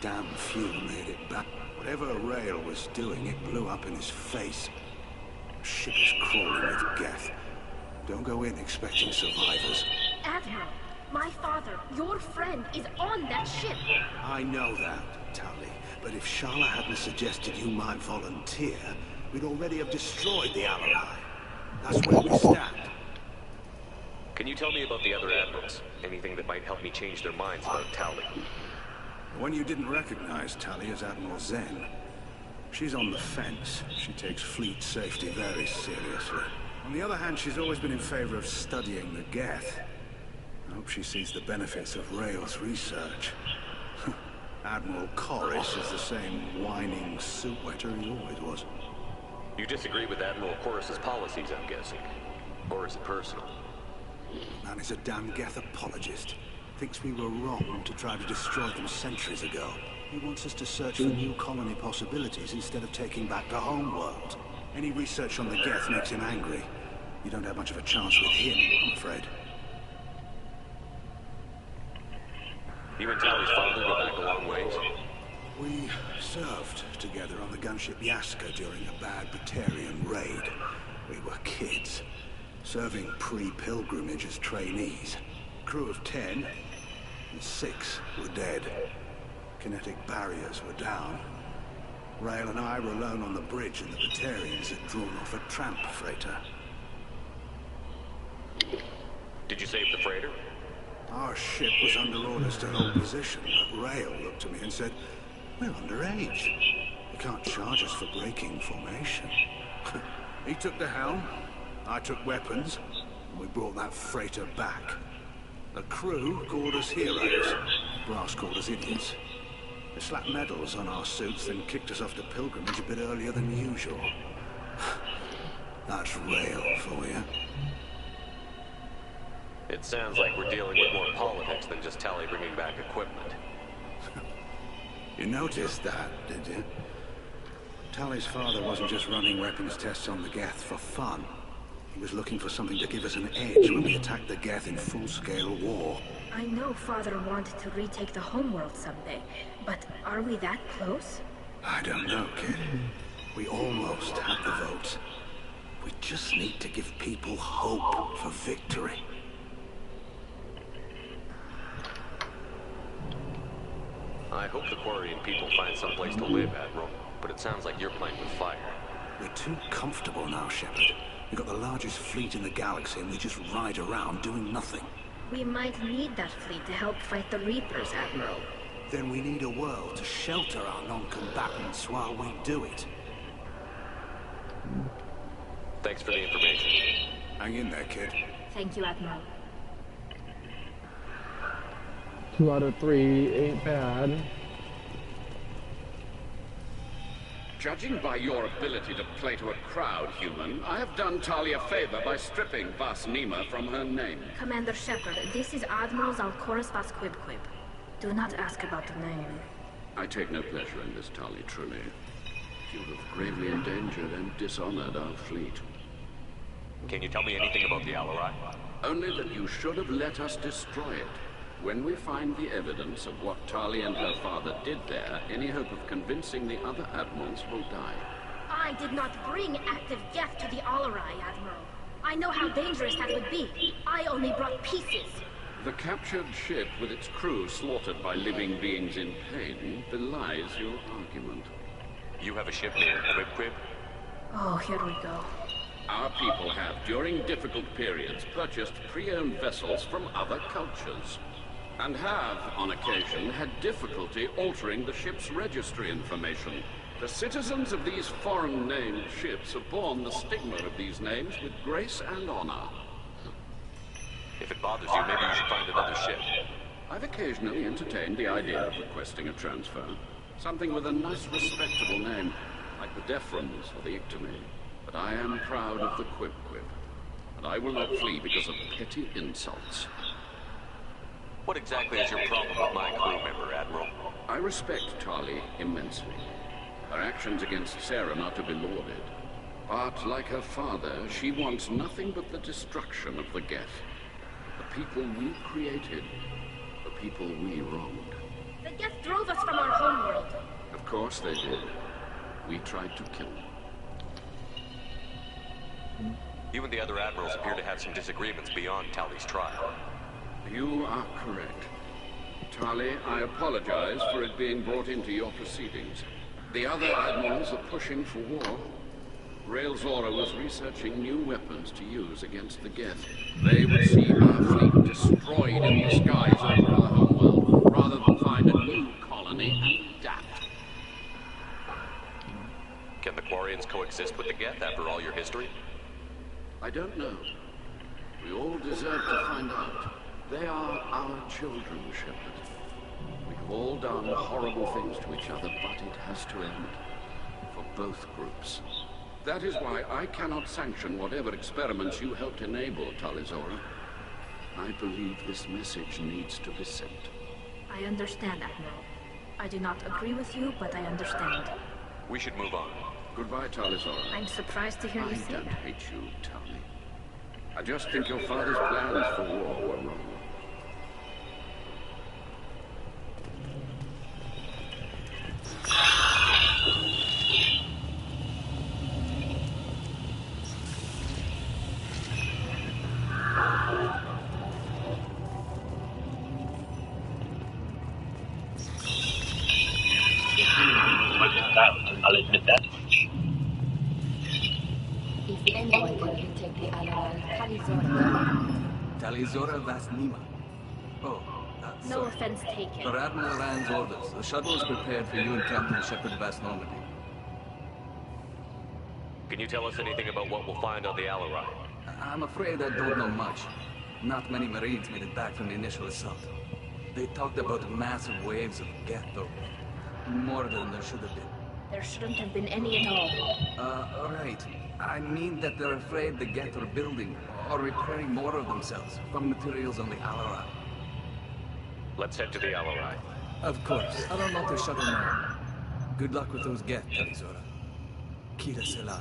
Damn few made it back. Whatever Rail was doing, it blew up in his face. The ship is crawling with Geth. Don't go in expecting survivors.
Admiral, my father, your friend, is on that ship.
I know that, Tali. But if Shala hadn't suggested you might volunteer, we'd already have destroyed the Alarai. That's where we stand.
Can you tell me about the other admirals? Anything that might help me change their minds about Tali?
One you didn't recognize Tali as Admiral Zen. She's on the fence. She takes fleet safety very seriously. On the other hand, she's always been in favor of studying the Geth. I hope she sees the benefits of Rail's research. Admiral Corris is the same whining suit wetter he always was.
You disagree with Admiral Corris's policies, I'm guessing. Or is it personal?
Man is a damn Geth apologist. Thinks we were wrong to try to destroy them centuries ago. He wants us to search for new colony possibilities instead of taking back the homeworld. Any research on the Geth makes him angry. You don't have much of a chance with him, I'm afraid.
You and Tali's father go back a long ways?
We served together on the gunship Yaska during a bad Batarian raid. We were kids, serving pre-pilgrimage as trainees. Crew of 10, and 6 were dead. Kinetic barriers were down. Rail and I were alone on the bridge, and the Batarians had drawn off a tramp freighter.
Did you save the freighter?
Our ship was under orders to hold position, but Rail looked at me and said, "We're underage. You can't charge us for breaking formation." He took the helm, I took weapons, and we brought that freighter back. The crew called us heroes. Brass called us idiots. They slapped medals on our suits, then kicked us off to pilgrimage a bit earlier than usual. That's Rail for you.
It sounds like we're dealing with more politics than just Tali bringing back equipment.
You noticed that, did you? Tali's father wasn't just running weapons tests on the Geth for fun. He was looking for something to give us an edge when we attacked the Geth in full-scale war.
I know Father wanted to retake the homeworld someday, but are we that close?
I don't know, kid. We almost have the votes. We just need to give people hope for victory.
I hope the Quarian people find some place to live, Admiral, but it sounds like you're playing with fire.
We're too comfortable now, Shepard. We've got the largest fleet in the galaxy and we just ride around doing nothing.
We might need that fleet to help fight the Reapers, Admiral.
Then we need a world to shelter our non-combatants while we do it.
Thanks for the information.
Hang in there, kid.
Thank you, Admiral.
2 out of 3 ain't bad.
Judging by your ability to play to a crowd, human, I have done Tali a favor by stripping Vasnima from her name.
Commander Shepard, this is Admiral Zalkoris Vasquibquib. Do not ask about the name.
I take no pleasure in this, Tali, truly. You have gravely endangered and dishonored our fleet.
Can you tell me anything about the Alarai?
Only that you should have let us destroy it. When we find the evidence of what Tali and her father did there, any hope of convincing the other admirals will die.
I did not bring active Geth to the Alarai, Admiral. I know how dangerous that would be. I only brought pieces.
The captured ship with its crew slaughtered by living beings in pain belies your argument.
You have a ship named Quib?
Oh, here we go.
Our people have, during difficult periods, purchased pre-owned vessels from other cultures, and have, on occasion, had difficulty altering the ship's registry information. The citizens of these foreign-named ships have borne the stigma of these names with grace and honor.
If it bothers you, maybe you should find another ship.
I've occasionally entertained the idea of requesting a transfer. Something with a nice, respectable name, like the Defrons or the Ictomy. But I am proud of the Quib, and I will not flee because of petty insults.
What exactly is your problem with my crew member, Admiral?
I respect Tali immensely. Her actions against Saren are to be lauded. But, like her father, she wants nothing but the destruction of the Geth. The people we created, the people we wronged.
The Geth drove us from our homeworld.
Of course they did. We tried to kill them.
You and the other admirals appear to have some disagreements beyond Tali's trial.
You are correct. Tali, I apologize for it being brought into your proceedings. The other admirals are pushing for war. Rael Zora was researching new weapons to use against the Geth. They would see our fleet destroyed in the skies over our homeworld, rather than find a new colony and adapt.
Can the Quarians coexist with the Geth after all your history?
I don't know. We all deserve to find out. They are our children, Shepard. We have all done horrible things to each other, but it has to end. For both groups. That is why I cannot sanction whatever experiments you helped enable, Tali Zora. I believe this message needs to be sent.
I understand, Admiral. I do not agree with you, but I understand.
We should move on.
Goodbye, Tali Zora.
I'm surprised to hear you say that.
I don't hate you, Tali. I just think your father's plans for war were wrong.
I'll admit that much.
If anyone can retake the Alarai, Talizora.
Talizora Vasnima. Oh,
no offense taken.
For Admiral Rand's orders, the shuttle is prepared for you and Captain Shepard Vasnormandy.
Can you tell us anything about what we'll find on the Alarai?
I'm afraid I don't know much. Not many Marines made it back from the initial assault. They talked about massive waves of Geth, though. More than there should have been.
There shouldn't have been any at all.
Right. I mean that they're afraid the Geth are building or repairing more of themselves from materials on the Alarai.
Let's head to the Alarai.
Of course. I don't know to shuttle now. Good luck with those Geth, Talizora. Kira Selai.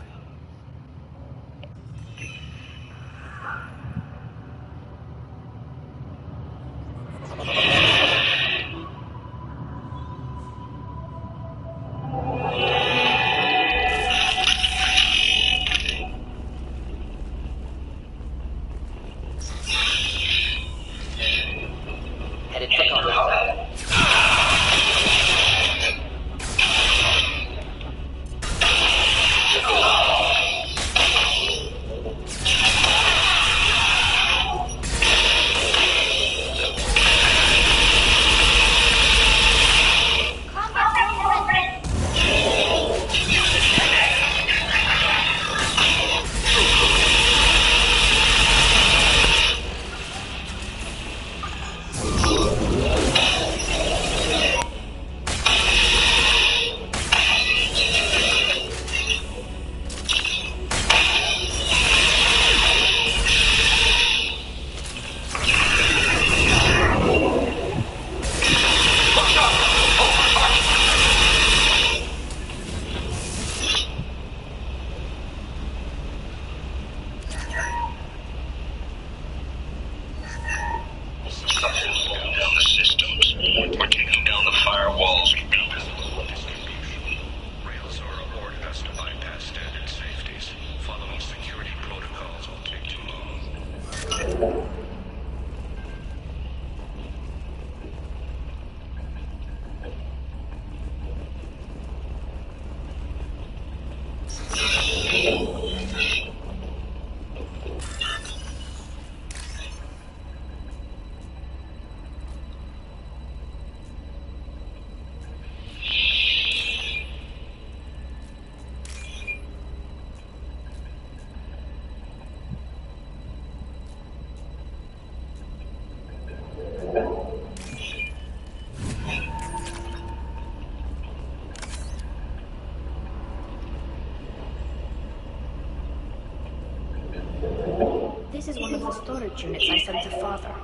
This is one of the storage units I sent to Father.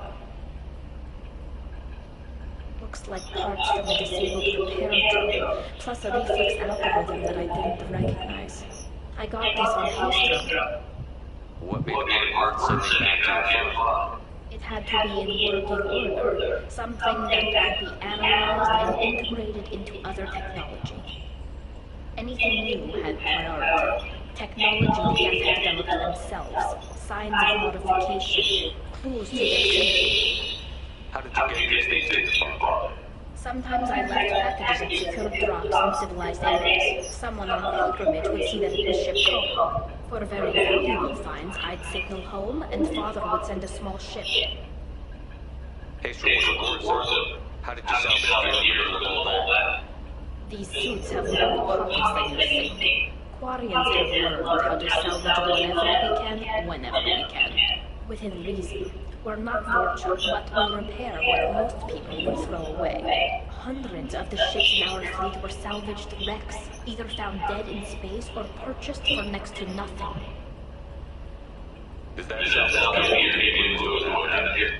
Looks like parts from a disabled repair drone, plus a reflex algorithm that I didn't recognize. I got this on Haystrom.
What made it worth sending back to your father?
It had to be in working order, something that could be analyzed and integrated into other technology. Anything new had priority. Technology the Geth had developed themselves, signs of modification, clues to their safety.
How did you get these things to your father?
Sometimes I left packages in secure drops in civilized areas. Someone on pilgrimage would see that it was shipped home. For very valuable finds, I'd signal home, and Father would send a small ship.
Haystrom was Gorza. How did you salvage gear in the middle of all that?
These suits have more pockets than you think. Quarians have learned how to salvage whatever we can, whenever we can. Within reason. We're not virtual, but we repair what most people would throw away. Hundreds of the ships in our fleet were salvaged wrecks, either found dead in space or purchased for next to nothing.
Is that salvage gear able to out here?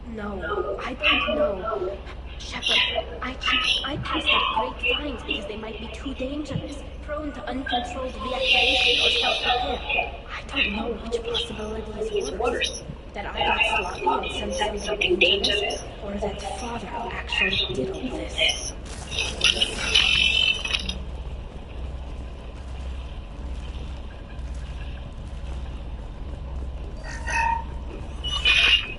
No, I don't know. Shepard, I passed out great finds because they might be too dangerous, prone to uncontrolled reactivation or self-repair. I don't know which possibility is worse. That I got sloppy and sent something dangerous, or that Father actually did all this.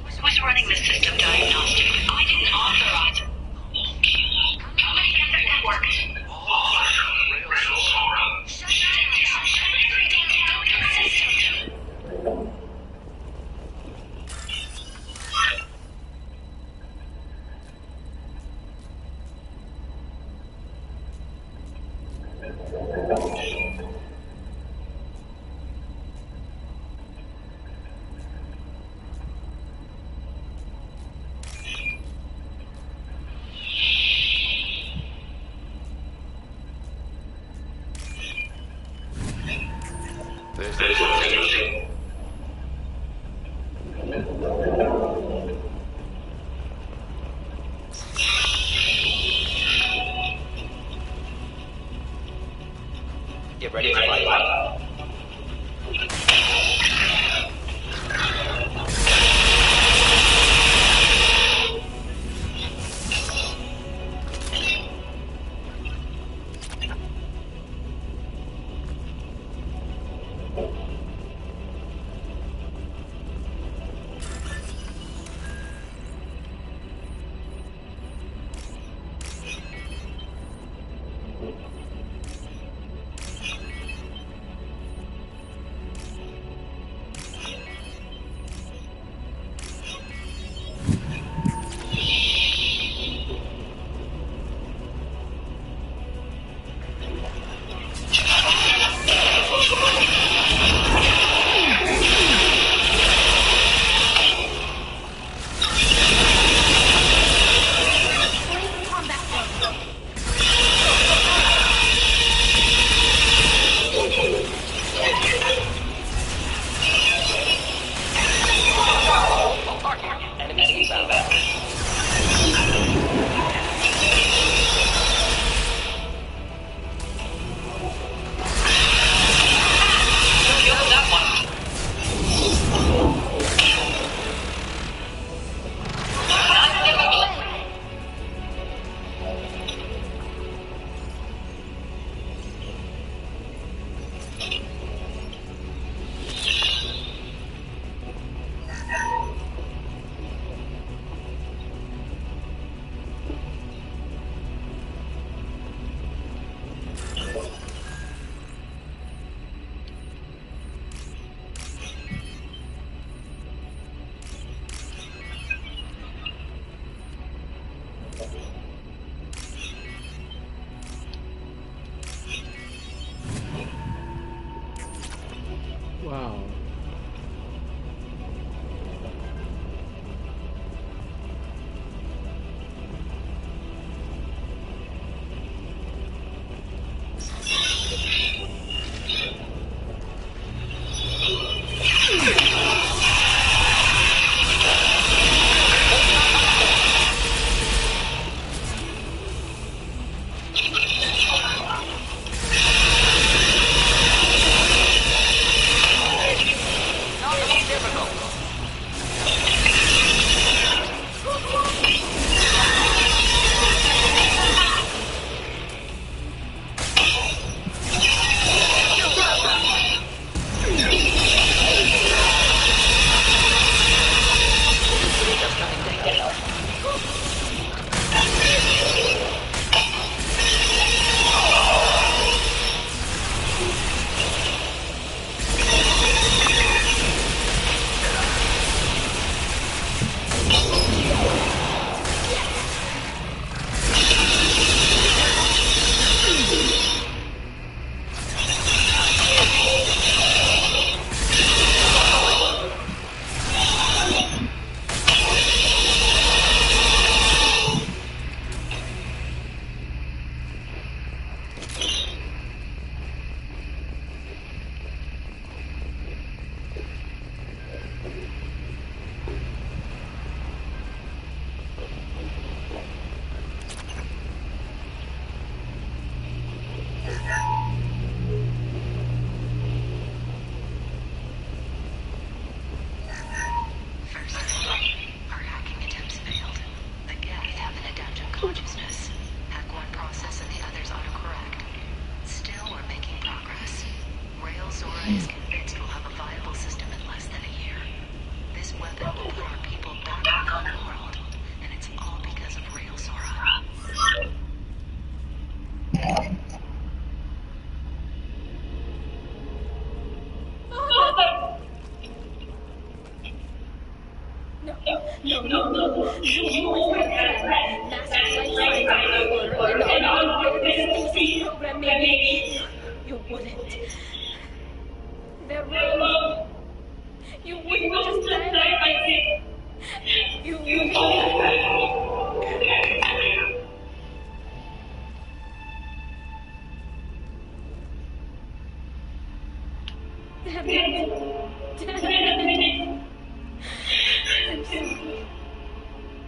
Who's running the system diagnostic? I didn't authorize it. How many other networks?
Get ready to fight.
Wow.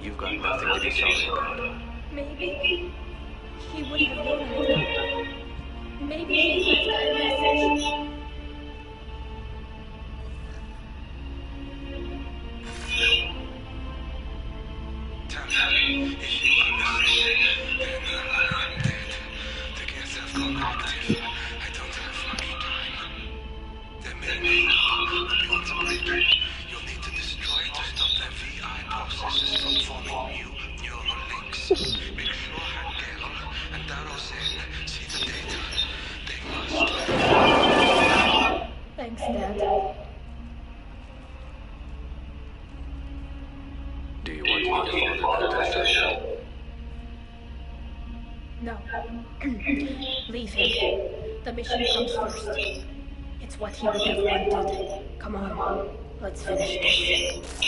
You've got nothing to be sorry about.
Maybe he would have known I died. Maybe he left a message.
Tell me, if you are listening, then I'm dead. The gas have gone active. I don't have much time. There may be beyond the bridge. You'll need to destroy to stop the VI processes from forming new neural links. Make sure Hangel and Darosen see the data. They must.
Thanks, Dad.
Do you want me to follow the show?
No. Leave him. The mission comes first. It's what he would have wanted. Come on, let's finish this.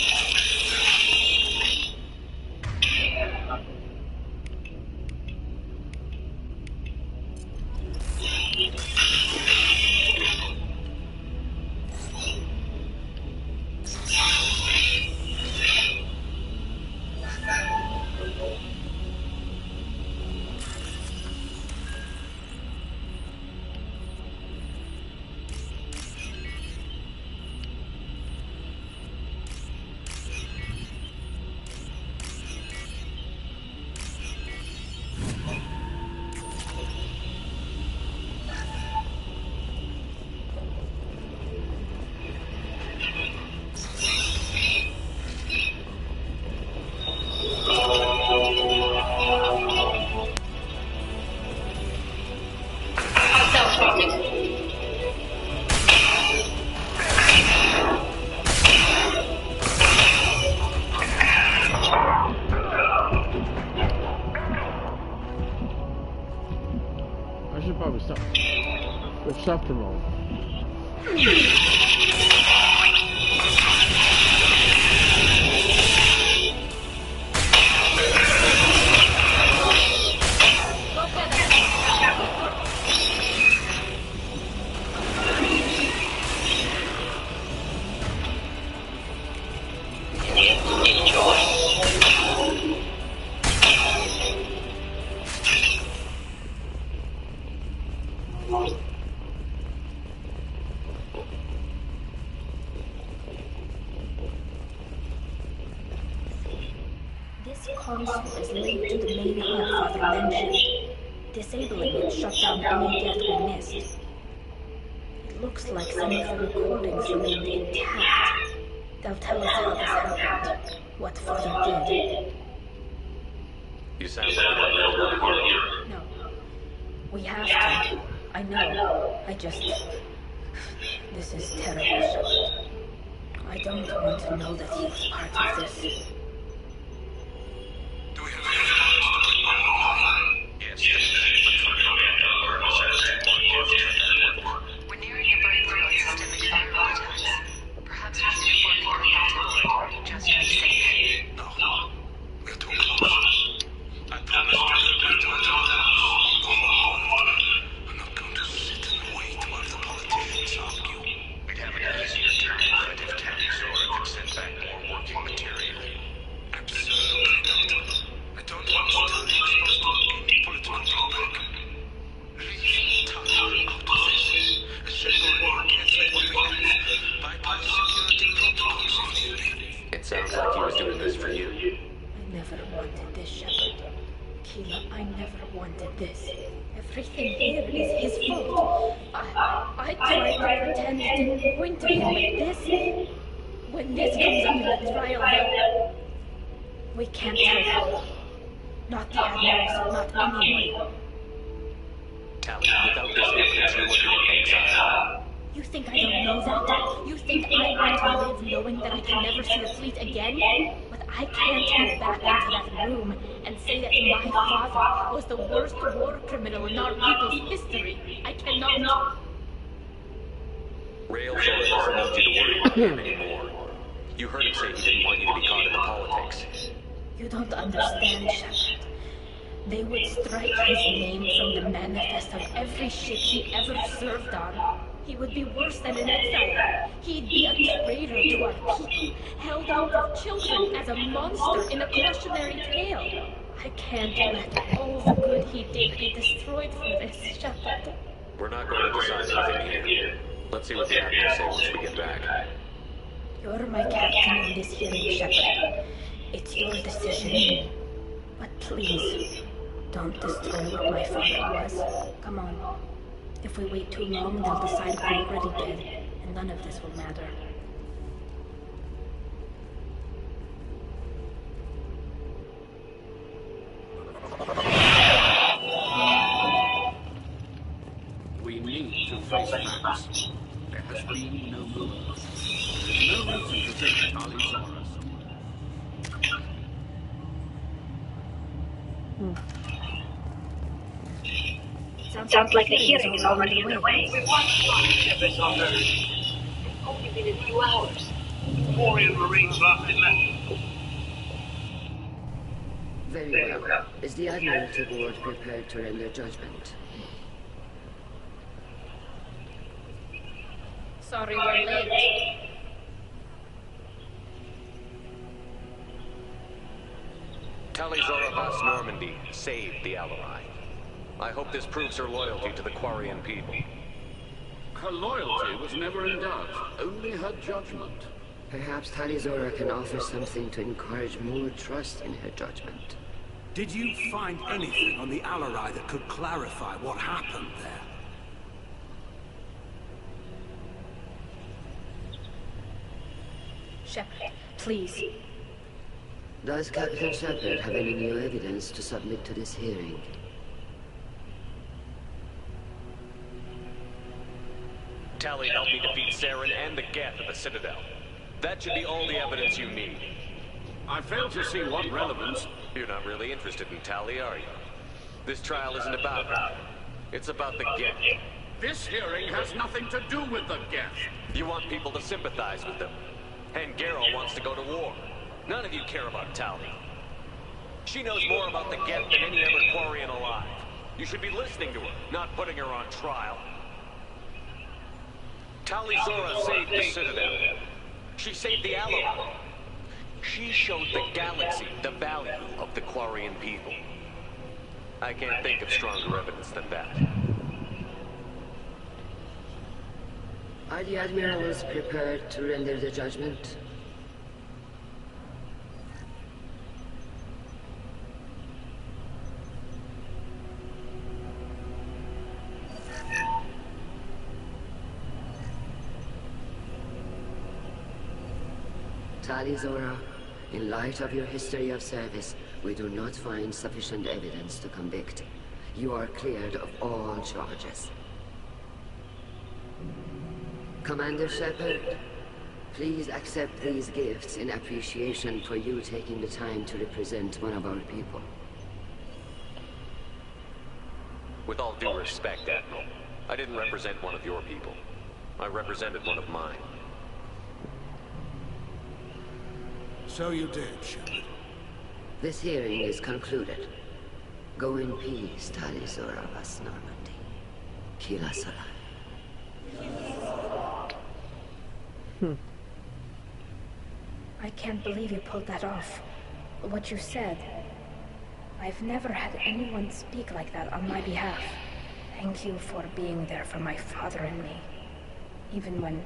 I should probably stop. There's stuff to roll.
console is linked to the main hub Father mentioned. Disabling it shut down any Geth we missed. It looks like some of the recordings remained intact. They'll tell us how this happened, what Father did.
You sound like you don't really want to hear it.
No. We have to. I know. This is terrible, Shepard. I don't want to know that he was part of this.
Do we have any chance to bring my home?
Yes.
We're nearing a breakthrough in systemic viral attacks. Perhaps we should inform the active board just to be safe.
No. We're too close. I promise to return to go home. I'm not going to sit and wait while the politicians argue.
We'd have an easier time if Tali'Zorah could send back more working material.
Absolutely not. I don't want to exposed to any political drawback. Leave Tali out of this. Assemble more Geth reporters. Bypass security protocols if need be.
It sounds like he was doing this for you.
I never wanted this, Shepard. Keela, I never wanted this. Everything here is his fault. I tried to pretend it didn't point to him, but when this comes under the trial, then we can't tell him. Not the Admirals, not anyone.
Tali, without this evidence, you're looking at exile.
You think I don't know that? You think I want to live knowing that I can never see the fleet again? But I can't go back into that room and say that my father was the worst war criminal in our people's history. I cannot.
Railzorah doesn't need you to worry about him anymore. You heard him say he didn't want you to be caught in the politics.
You don't understand, Shepard. They would strike his name from the manifest of every ship he ever served on. He would be worse than an exile. He'd be a traitor to our people, held out of children as a monster in a cautionary tale. I can't let all the good he did be destroyed for this, Shepard.
We're not going to decide anything here. Let's see what the Admirals say once we get back.
You're my captain in this hearing, Shepard. It's your decision. But please, don't destroy what my father was. Come on. If we wait too long, they'll decide we're already dead, and none of this will matter.
We need to face facts. There has been no move. There's no reason to take Tali'Zorah
Sounds like the hearing is already underway. We want to find shepherds on Earth. It's only been a few hours. 4 Marines lost in left.
Very well. Is the Admiralty Board prepared to render judgment?
Sorry we're late.
Tali'Zorah Vas Normandy saved the Alarai. I hope this proves her loyalty to the Quarian people.
Her loyalty was never in doubt, only her judgment.
Perhaps Tali'Zorah can offer something to encourage more trust in her judgment.
Did you find anything on the Alarai that could clarify what happened there?
Shepard, please.
Does Captain Shepard have any new evidence to submit to this hearing?
Tali helped me defeat Saren and the Geth at the Citadel. That should be all the evidence you need.
I fail to see what relevance.
You're not really interested in Tali, are you? This trial isn't about her. It's about the Geth.
This hearing has nothing to do with the Geth.
You want people to sympathize with them. And Geralt wants to go to war. None of you care about Tali. She knows more about the Geth than any other Quarian alive. You should be listening to her, not putting her on trial. Tali'Zorah saved the Citadel. She saved the Alarai. She showed the galaxy the value of the Quarian people. I can't think of stronger evidence than that.
Are the Admirals prepared to render the judgment? Tali Zora, in light of your history of service, we do not find sufficient evidence to convict. You are cleared of all charges. Commander Shepard, please accept these gifts in appreciation for you taking the time to represent one of our people.
With all due respect, Admiral, I didn't represent one of your people. I represented one of mine.
So you did, Shepard.
This hearing is concluded. Go in peace, Tali Zora Vas Normandy. Kila Salah.
I can't believe you pulled that off. What you said. I've never had anyone speak like that on my behalf. Thank you for being there for my father and me. Even when...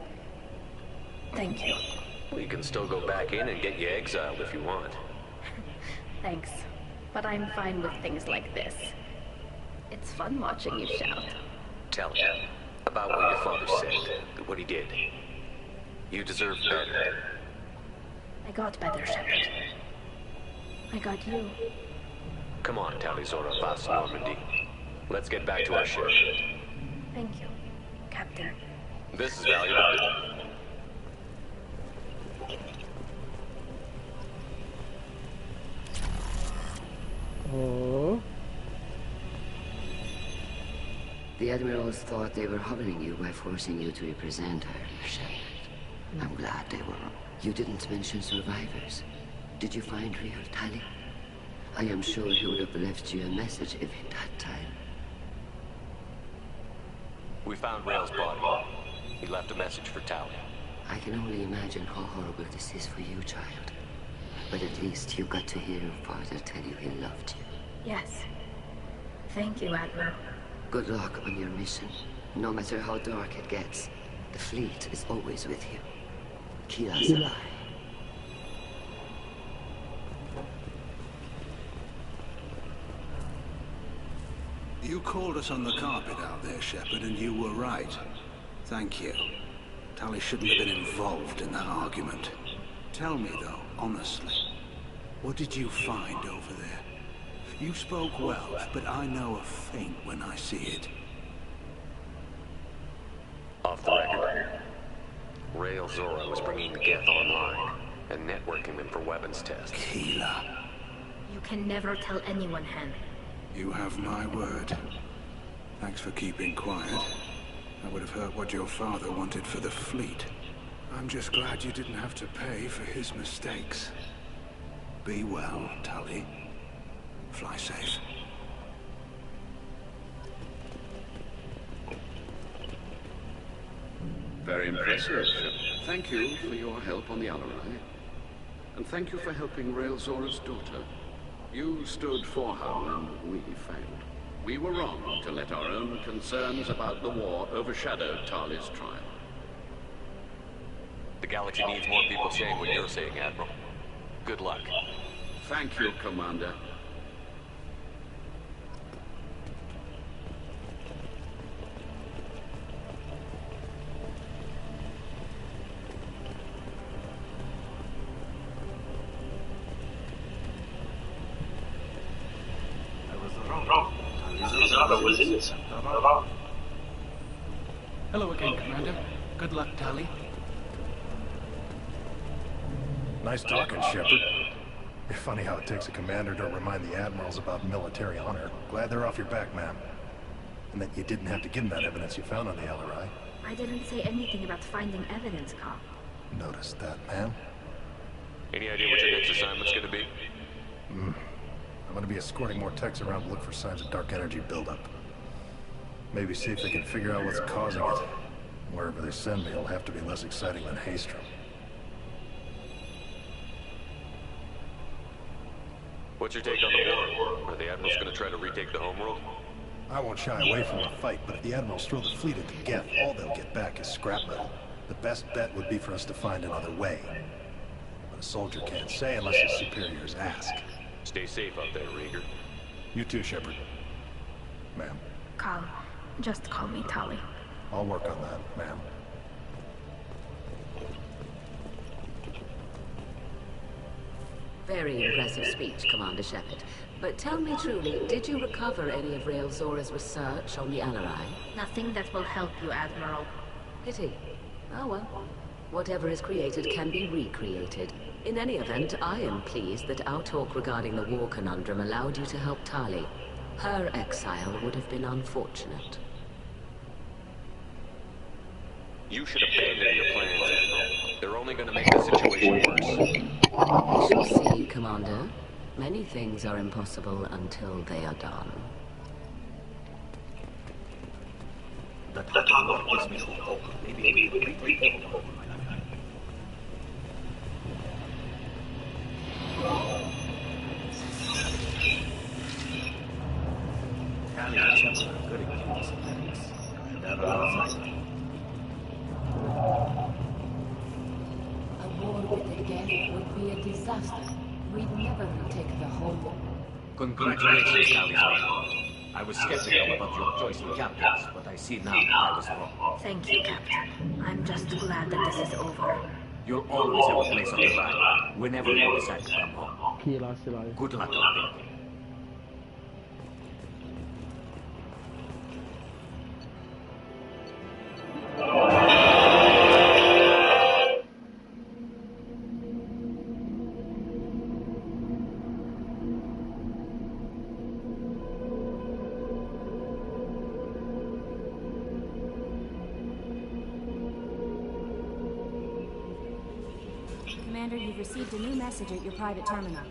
Thank you.
We can still go back in and get you exiled if you want.
Thanks. But I'm fine with things like this. It's fun watching you shout.
Tell him about what your father said, what he did. You deserve better.
I got better, Shepard. I got you.
Come on, Tali Zora Vas Normandy. Let's get back to our ship.
Thank you, Captain.
This is valuable.
Oh.
The Admirals thought they were humbling you by forcing you to represent her, Shepard. I'm glad they were wrong. You didn't mention survivors. Did you find real Tali? I am sure he would have left you a message if he'd had time.
We found Rael's body. He left a message for Tali.
I can only imagine how horrible this is for you, child. But at least you got to hear your father tell you he loved you.
Yes. Thank you, Admiral.
Good luck on your mission. No matter how dark it gets, the fleet is always with you. Kila Salah.
You called us on the carpet out there, Shepard, and you were right. Thank you. Tali shouldn't have been involved in that argument. Tell me, though, honestly, what did you find over there? You spoke well, but I know a feint when I see it.
Off the record, Rael Zora was bringing Geth online and networking them for weapons tests.
Kila.
You can never tell anyone, Han.
You have my word. Thanks for keeping quiet. I would have heard what your father wanted for the fleet. I'm just glad you didn't have to pay for his mistakes. Be well, Tali. Fly safe.
Very impressive. Thank you for your help on the Alarai. And thank you for helping Rael Zora's daughter. You stood for her and we failed. We were wrong to let our own concerns about the war overshadow Tali's trial.
The galaxy needs more people saying what you're saying, Admiral. Good luck.
Thank you, Commander.
Was innocent.
Hello again, Commander. Good luck, Tali.
Nice talking, Shepard. It's funny how it takes a commander to remind the admirals about military honor. Glad they're off your back, ma'am. And that you didn't have to give them that evidence you found on the LRI.
I didn't say anything about finding evidence, Carl.
Noticed that, ma'am.
Any idea what your next assignment's gonna be?
I'm gonna be escorting more techs around to look for signs of dark energy buildup. Maybe see if they can figure out what's causing it. Wherever they send me, it'll have to be less exciting than Haystrom.
What's your take on the war? Are the Admirals gonna try to retake the homeworld?
I won't shy away from a fight, but if the Admirals throw the fleet into Geth, all they'll get back is scrap metal. The best bet would be for us to find another way. But a soldier can't say unless his superiors ask.
Stay safe out there, Rieger.
You too, Shepard. Ma'am.
Carl, just call me Tali.
I'll work on that, ma'am.
Very impressive speech, Commander Shepard. But tell me truly, did you recover any of Rael Zora's research on the Alarai?
Nothing that will help you, Admiral.
Pity. Oh well. Whatever is created can be recreated. In any event, I am pleased that our talk regarding the war conundrum allowed you to help Tali. Her exile would have been unfortunate.
You should abandon your plans, Admiral. They're only going to make the situation worse.
We shall see, Commander. Many things are impossible until they are done.
That talk gives me hope. Maybe we can rethink the whole
Tali and Shepard are good at giving synthetics. That allows us.
A war with the Geth would be a disaster. We'd never retake the whole.
Congratulations, Tali. I was skeptical about your choice of captains, but I see now that I was wrong.
Thank you, Captain. I'm just glad that this is over.
You'll always have a place on the line, whenever you decide to come home. Good luck out there.
Commander, you've received a new message at your private terminal.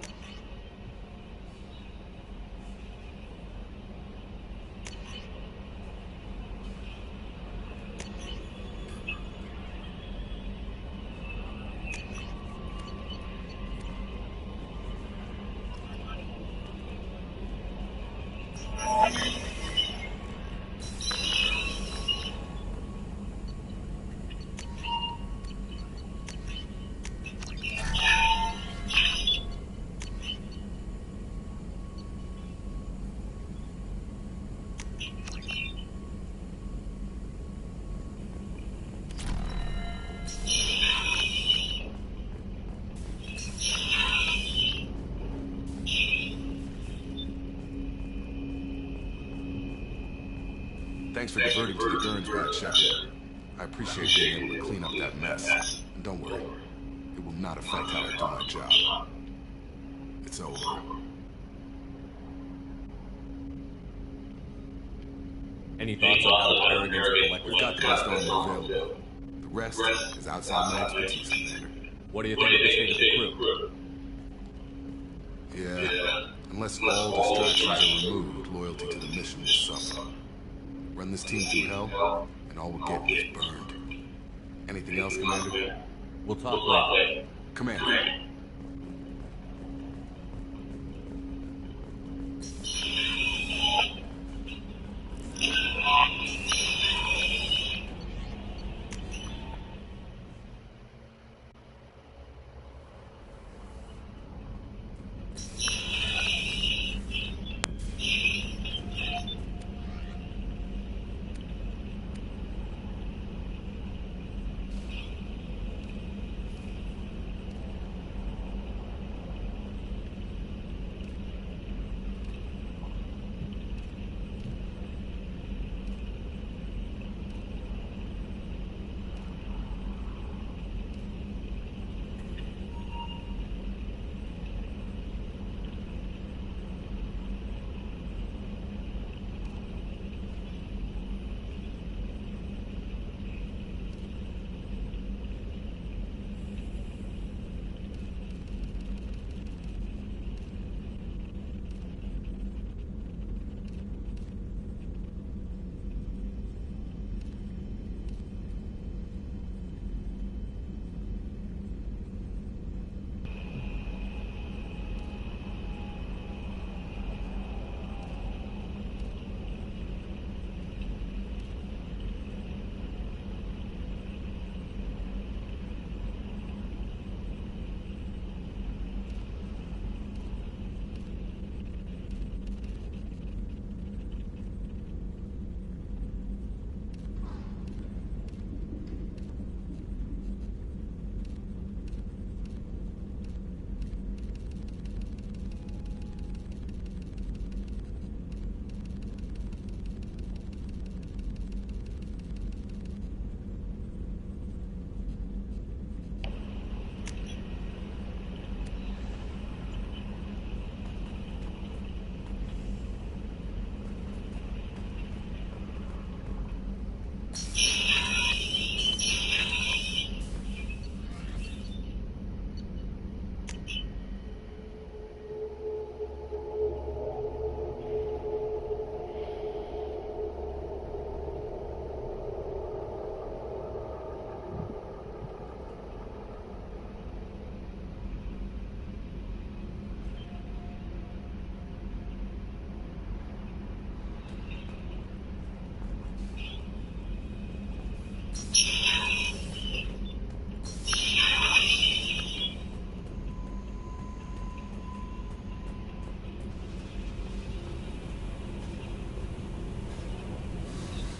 Thanks for diverting to the Gurns back, Shepard. I appreciate being able to clean up that mess. And don't worry, it will not affect how I do my job. It's over.
Any thoughts on how to pair against the Collector?
We've got the best armor available. The rest is outside my expertise, Commander.
What do you think of the state of the crew?
Yeah, unless all distractions are removed, loyalty to the mission will suffer. Run this team through hell, and all we'll get is burned. Anything else, Commander?
We'll talk later.
Commander.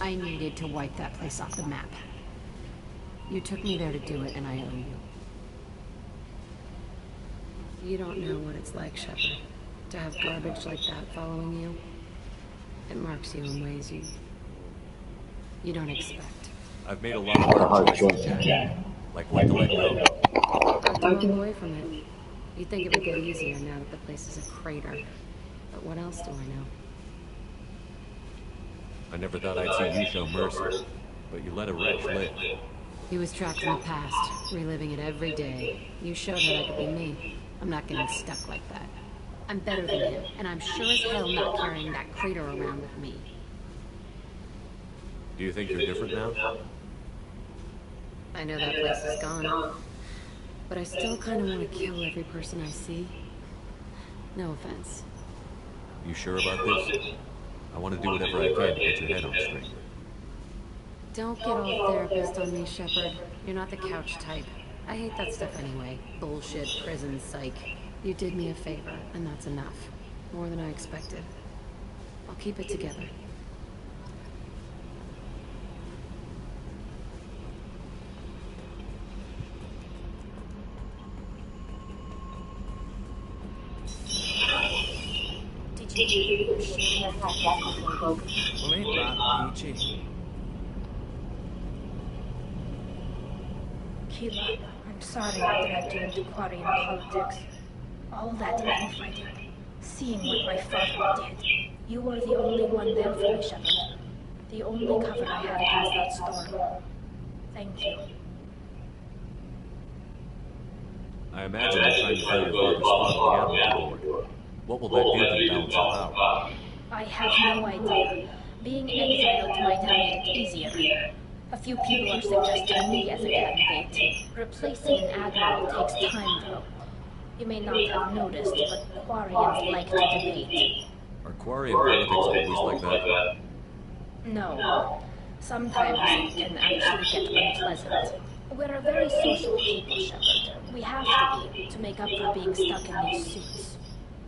I needed to wipe that place off the map. You took me there to do it, and I owe you. You don't know what it's like, Shepard, to have garbage like that following you. It marks you in ways you don't expect.
I've made a lot of hard choices, Jack. Like when to let go.
Hard to walk away from it. You'd think it would get easier now that the place is a crater. But what else do I know?
I never thought I'd see you show mercy, but you let a wretch live.
He was trapped in the past, reliving it every day. You showed that I could be me. I'm not getting stuck like that. I'm better than him, and I'm sure as hell not carrying that crater around with me.
Do you think you're different now?
I know that place is gone, but I still kind of want to kill every person I see. No offense.
You sure about this? I want to do whatever I can to get your head on straight.
Don't get all therapist on me, Shepard. You're not the couch type. I hate that stuff anyway. Bullshit, prison, psych. You did me a favor, and that's enough. More than I expected. I'll keep it together.
Did you hear your share of that gas was broken?
Well, ain't that peachy?
Keela, I'm sorry I dragged you into Quarian politics. All that infighting, seeing what my father did. You were the only one there for me, Shepard. The only cover I had against that storm. Thank you.
I imagine you're trying to fill your father's spot on the Admiralty board. What will that do to the balance of power?
I have no idea. Being exiled might have made it easier. A few people are suggesting me as a candidate. Replacing an admiral takes time, though. You may not have noticed, but Quarians like to debate.
Are Quarian politics always like that?
No. Sometimes it can actually get unpleasant. We're a very social people, Shepard. We have to make up for being stuck in these suits.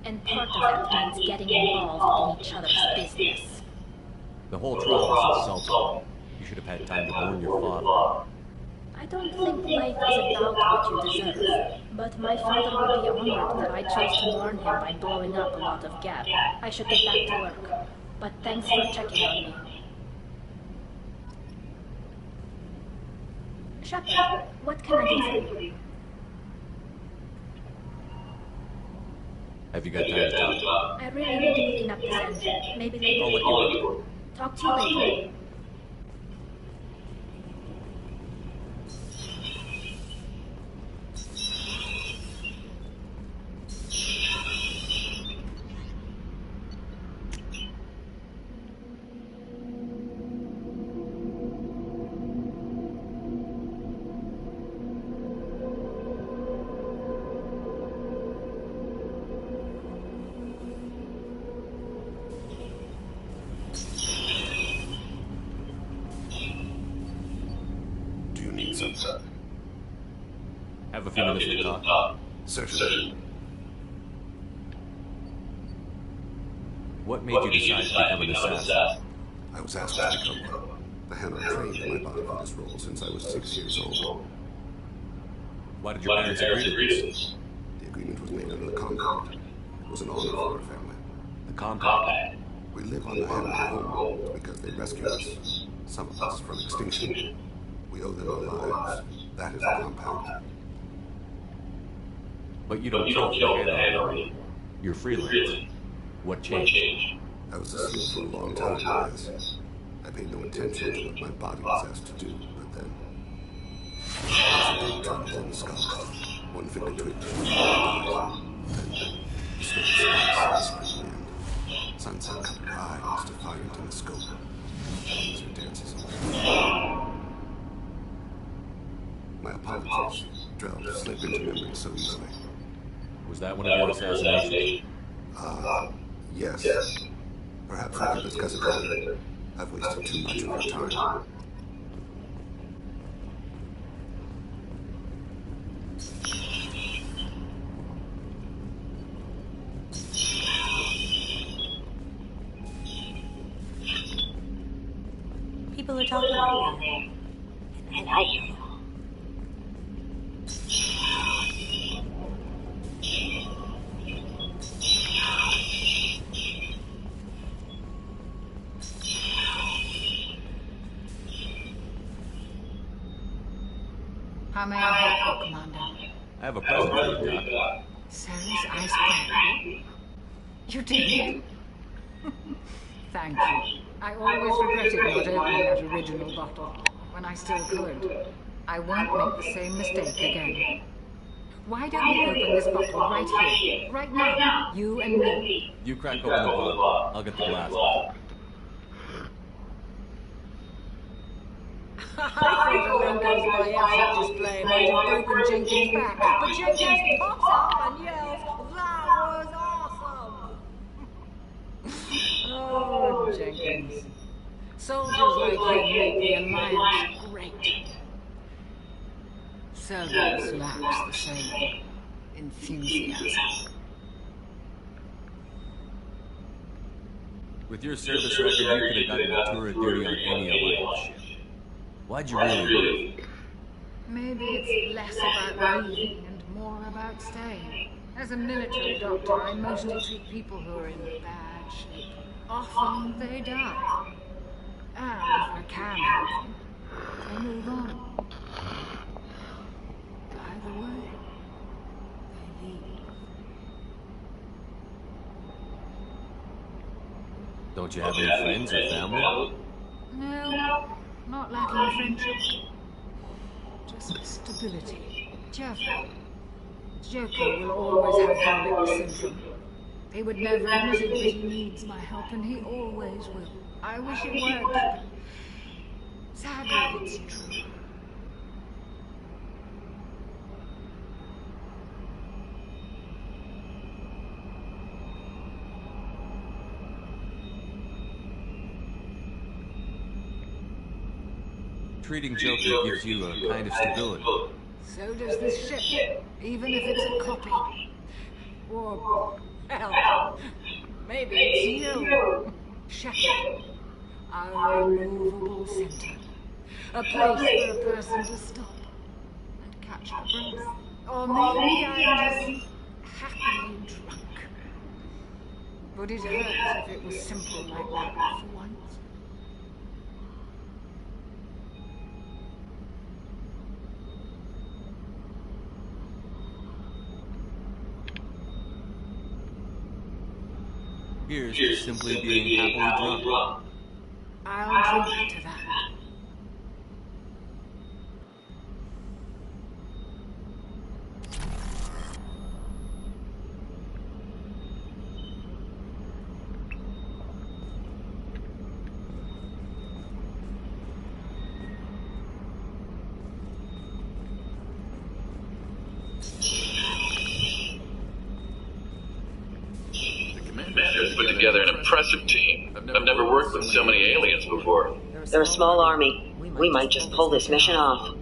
And part of that means getting involved in each other's business.
The whole trial was insulting. You should have had time to mourn your father.
I don't think life is about what you deserve, but my father would be honored that I chose to mourn him by blowing up a lot of gas. I should get back to work, but thanks for checking on me. Shepard, what can I do for you?
Have you got time to talk?
I really need to clean up this end. Maybe later.
I'll let you go.
Talk to you later.
Have a few minutes to talk.
Certainly.
What made you decide to become an assassin?
I was asked to become one. I had trained my body for this role since I was 6 years old.
Why did your parents agree to this?
The agreement was made under the compact. It was an honor for our family.
The compact?
We live on the Hammer home because they rescued us. Some of us from extinction. We owe them our lives. That is the compact.
But you don't kill the Hammer. You're freelance. What changed?
I was a SEAL for a long time, yes. I paid no attention to what my body was asked to do, but then... Accident turned in the skull. One finger twitched, then space wind. Sunset colored eyes defiant in the scope. These are dances away. My apologies. Drell slip into memory so easily.
Was that one of your assassinations?
Yes. Perhaps we can discuss it later. I've wasted too much of your time.
were talking about me. And I hear them.
How may I help you, Commander?
I have a present for you, Doc.
Sarah's ice cream. You did? Thank you. I always regretted not opening that original bottle, when I still could. I won't make the same mistake again. Why don't we open this bottle right here, right now, you and me?
You crack open the bottle. I'll get the glass.
I thought Olenko's biotic display might have broken Jenkins' back, but Jenkins pops up and yells, "That was awesome!" Oh, Jenkins. Soldiers like him make the Alliance great. Cerberus lacks the same enthusiasm.
With your service record, you could have gotten a tour of duty on any Alliance ship. Why'd you really leave?
Maybe it's less about leaving and more about staying. As a military doctor, I mostly treat people who are in bad shape. Often they die. And if I can help them, I move on. Either way, they leave.
Don't you have any friends or family?
No. Not lacking friendship. Just stability. Joker. Joker will always have Helix syndrome. He would never admit it, but he needs my help, and he always will. I wish it weren't. Sadly, it's true.
Treating Joker gives you a kind of stability.
So does this ship, even if it's a copy. Or, hell, maybe it's you. Shepard. Our immovable center. A place for a person to stop and catch her breath. Or maybe I'm just happily drunk. Would it hurt if it was simple like that for once?
Here's to simply being happily drunk.
I'll drink to that.
Commander's put together an impressive team. I've never worked with so many aliens before.
They're a small army. We might just pull this mission off.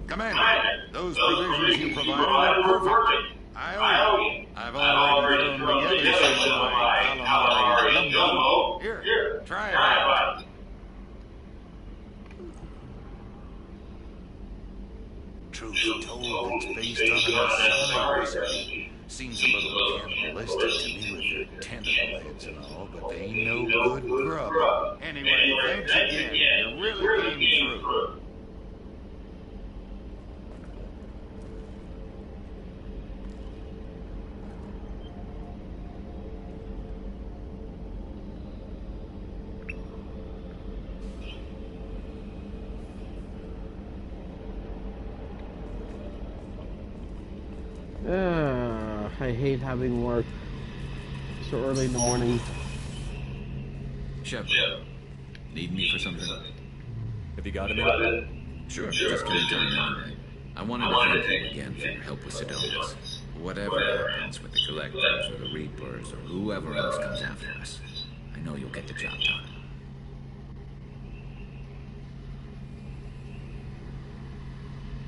Commander, those provisions you provided are perfect. I owe you. I've already thrown together some of my calamari gumbo. Here, try it out. Truth told, it's based on an Asari recipe. Seems a little cannibalistic to me with their tentacle heads and all, but they ain't no good grub. Anyway, thanks again. You really came through.
I hate having work so early in the morning.
Shepard, need me for something? Have you got a minute? Sure, just come in anyway. I wanted to thank you again for your help with Sidonius. Whatever happens with the Collectors or the Reapers or whoever else comes after us, I know you'll get the job done.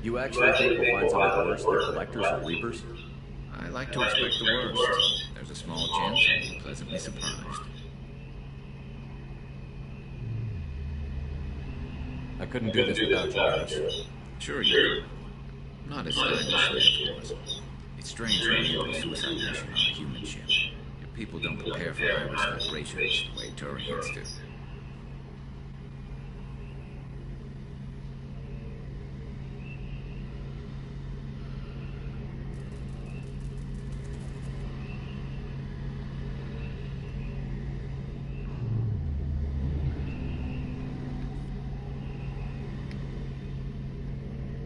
You actually think we'll find something worse than Collectors or Reapers? I like to expect the worst. There's a small chance I'll be pleasantly surprised.
I couldn't do this without you, Garrus.
Sure you could. Not as stylish, of course. It's strange going into a suicide mission on a human ship. Your people don't prepare for high-risk operations the way Turians do.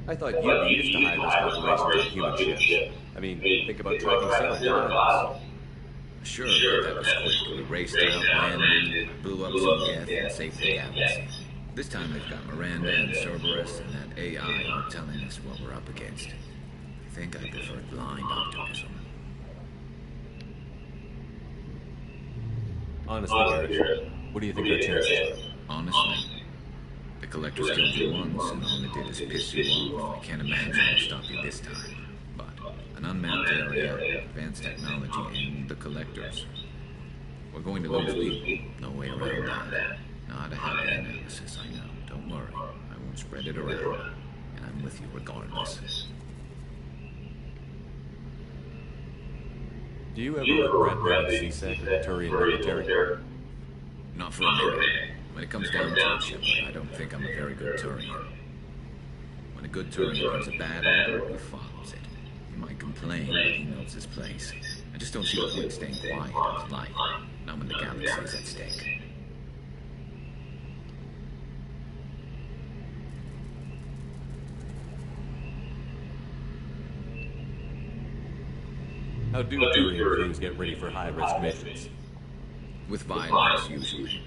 I thought you'd be used to high-risk operations on human ships. I mean, think about tracking sailing islands.
Sure, but that was quick. We raced out, landed, blew up some Geth, and saved the galaxy. This time we've got Miranda and Cerberus and that AI all telling us what we're up against. I think I prefer blind optimism.
Honestly, Garrus, what do you think our chances are?
Honestly? The Collectors killed you once, and all it did is piss you off. I can't imagine they'll stop you this time. But an unmapped area, advanced technology, and the Collectors. We're going to lose people. No way around that. Not a happy analysis, I know. Don't worry. I won't spread it around. And I'm with you regardless.
Do you ever regret being seasick of the Turian military?
Not for a minute. When it comes down to it, Shepard, I don't think I'm a very good Turian. When a good Turian has a bad order, he follows it. He might complain, but he knows his place. I just don't see the point staying quiet in his life, not when the galaxy is at stake.
How do Turian crews get ready for high-risk missions?
With violence, usually.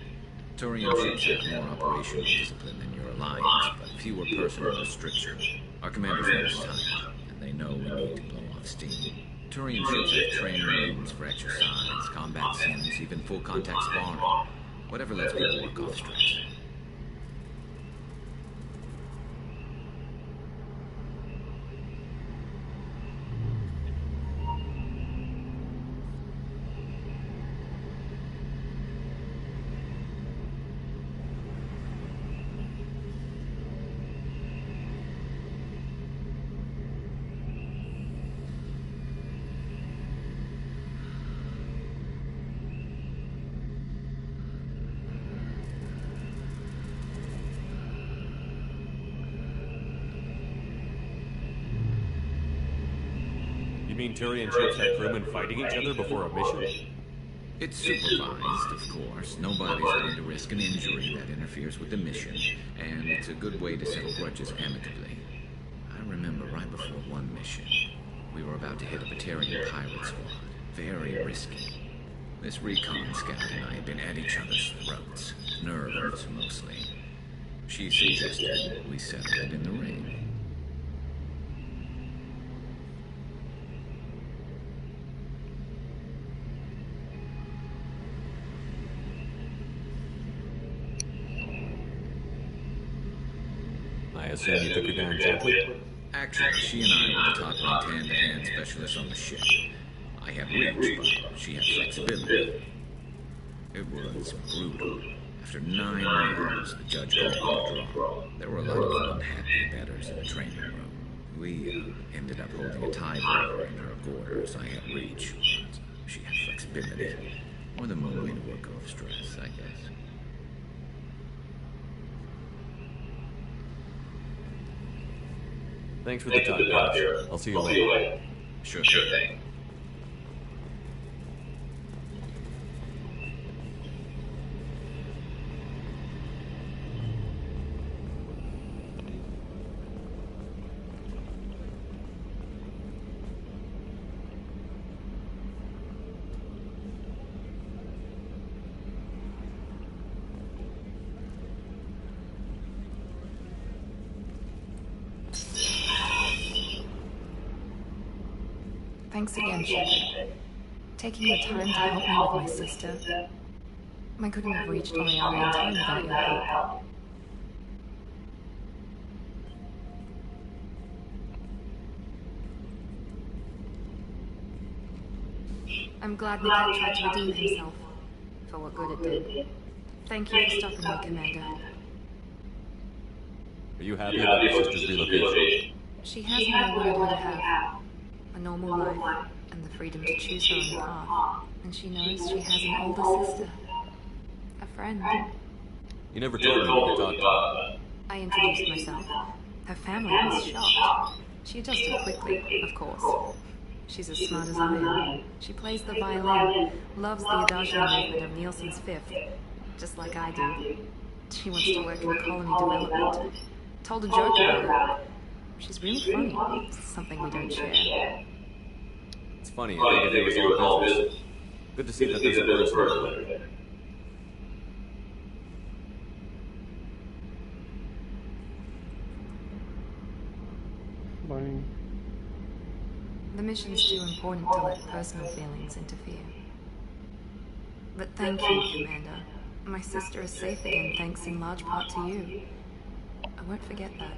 Turian ships have more operational discipline than your alliance, but fewer personal restrictions. Our commanders know it's time, and they know we need to blow off steam. Turian ships have training rooms for exercise, combat sims, even full-contact sparring. Whatever lets people work off stress.
You mean Turian ships have crewmen fighting each other before a mission?
It's supervised, of course. Nobody's going to risk an injury that interferes with the mission, and it's a good way to settle grudges amicably. I remember right before one mission, we were about to hit a Batarian pirate squad. Very risky. This recon scout and I had been at each other's throats. Nerves, mostly. She suggested we settle it in the ring.
I assume you took her down gently?
Actually, she and I were the top-ranked hand-to-hand specialists on the ship. I had reach, but she had flexibility. It was brutal. After 9 rounds, the judge called it a draw. There were a lot of unhappy bettors in the training room. We ended up holding a tiebreaker in her quarters. I had reach, but she had flexibility. Or the more way to work off stress, I guess.
Thanks for the time, Josh. I'll see you later.
Sure thing.
Thanks again, Shepard. Taking the time to help me with my sister. I couldn't have reached Oriana in time without your help. I'm glad the cat tried to redeem himself, for what good it did. Thank you for stopping me, Commander.
Are you happy about your sister's relocation?
She has what I wanted her to have. A normal life, and the freedom to choose her own path. And she knows she has an older sister. A friend.
You never told me what you talked about.
I introduced myself. Her family was shocked. She adjusted quickly, of course. She's as smart as I am. She plays the violin, loves the Adagio movement of Nielsen's Fifth, just like I do. She wants to work in colony development. Told a joke about it. She's really funny. It's something we don't share.
It's funny, I think it was all business. Good to see that there's a person over there.
Funny.
The mission's too important to let personal feelings interfere. But thank you, Commander. My sister is safe again thanks in large part to you. I won't forget that.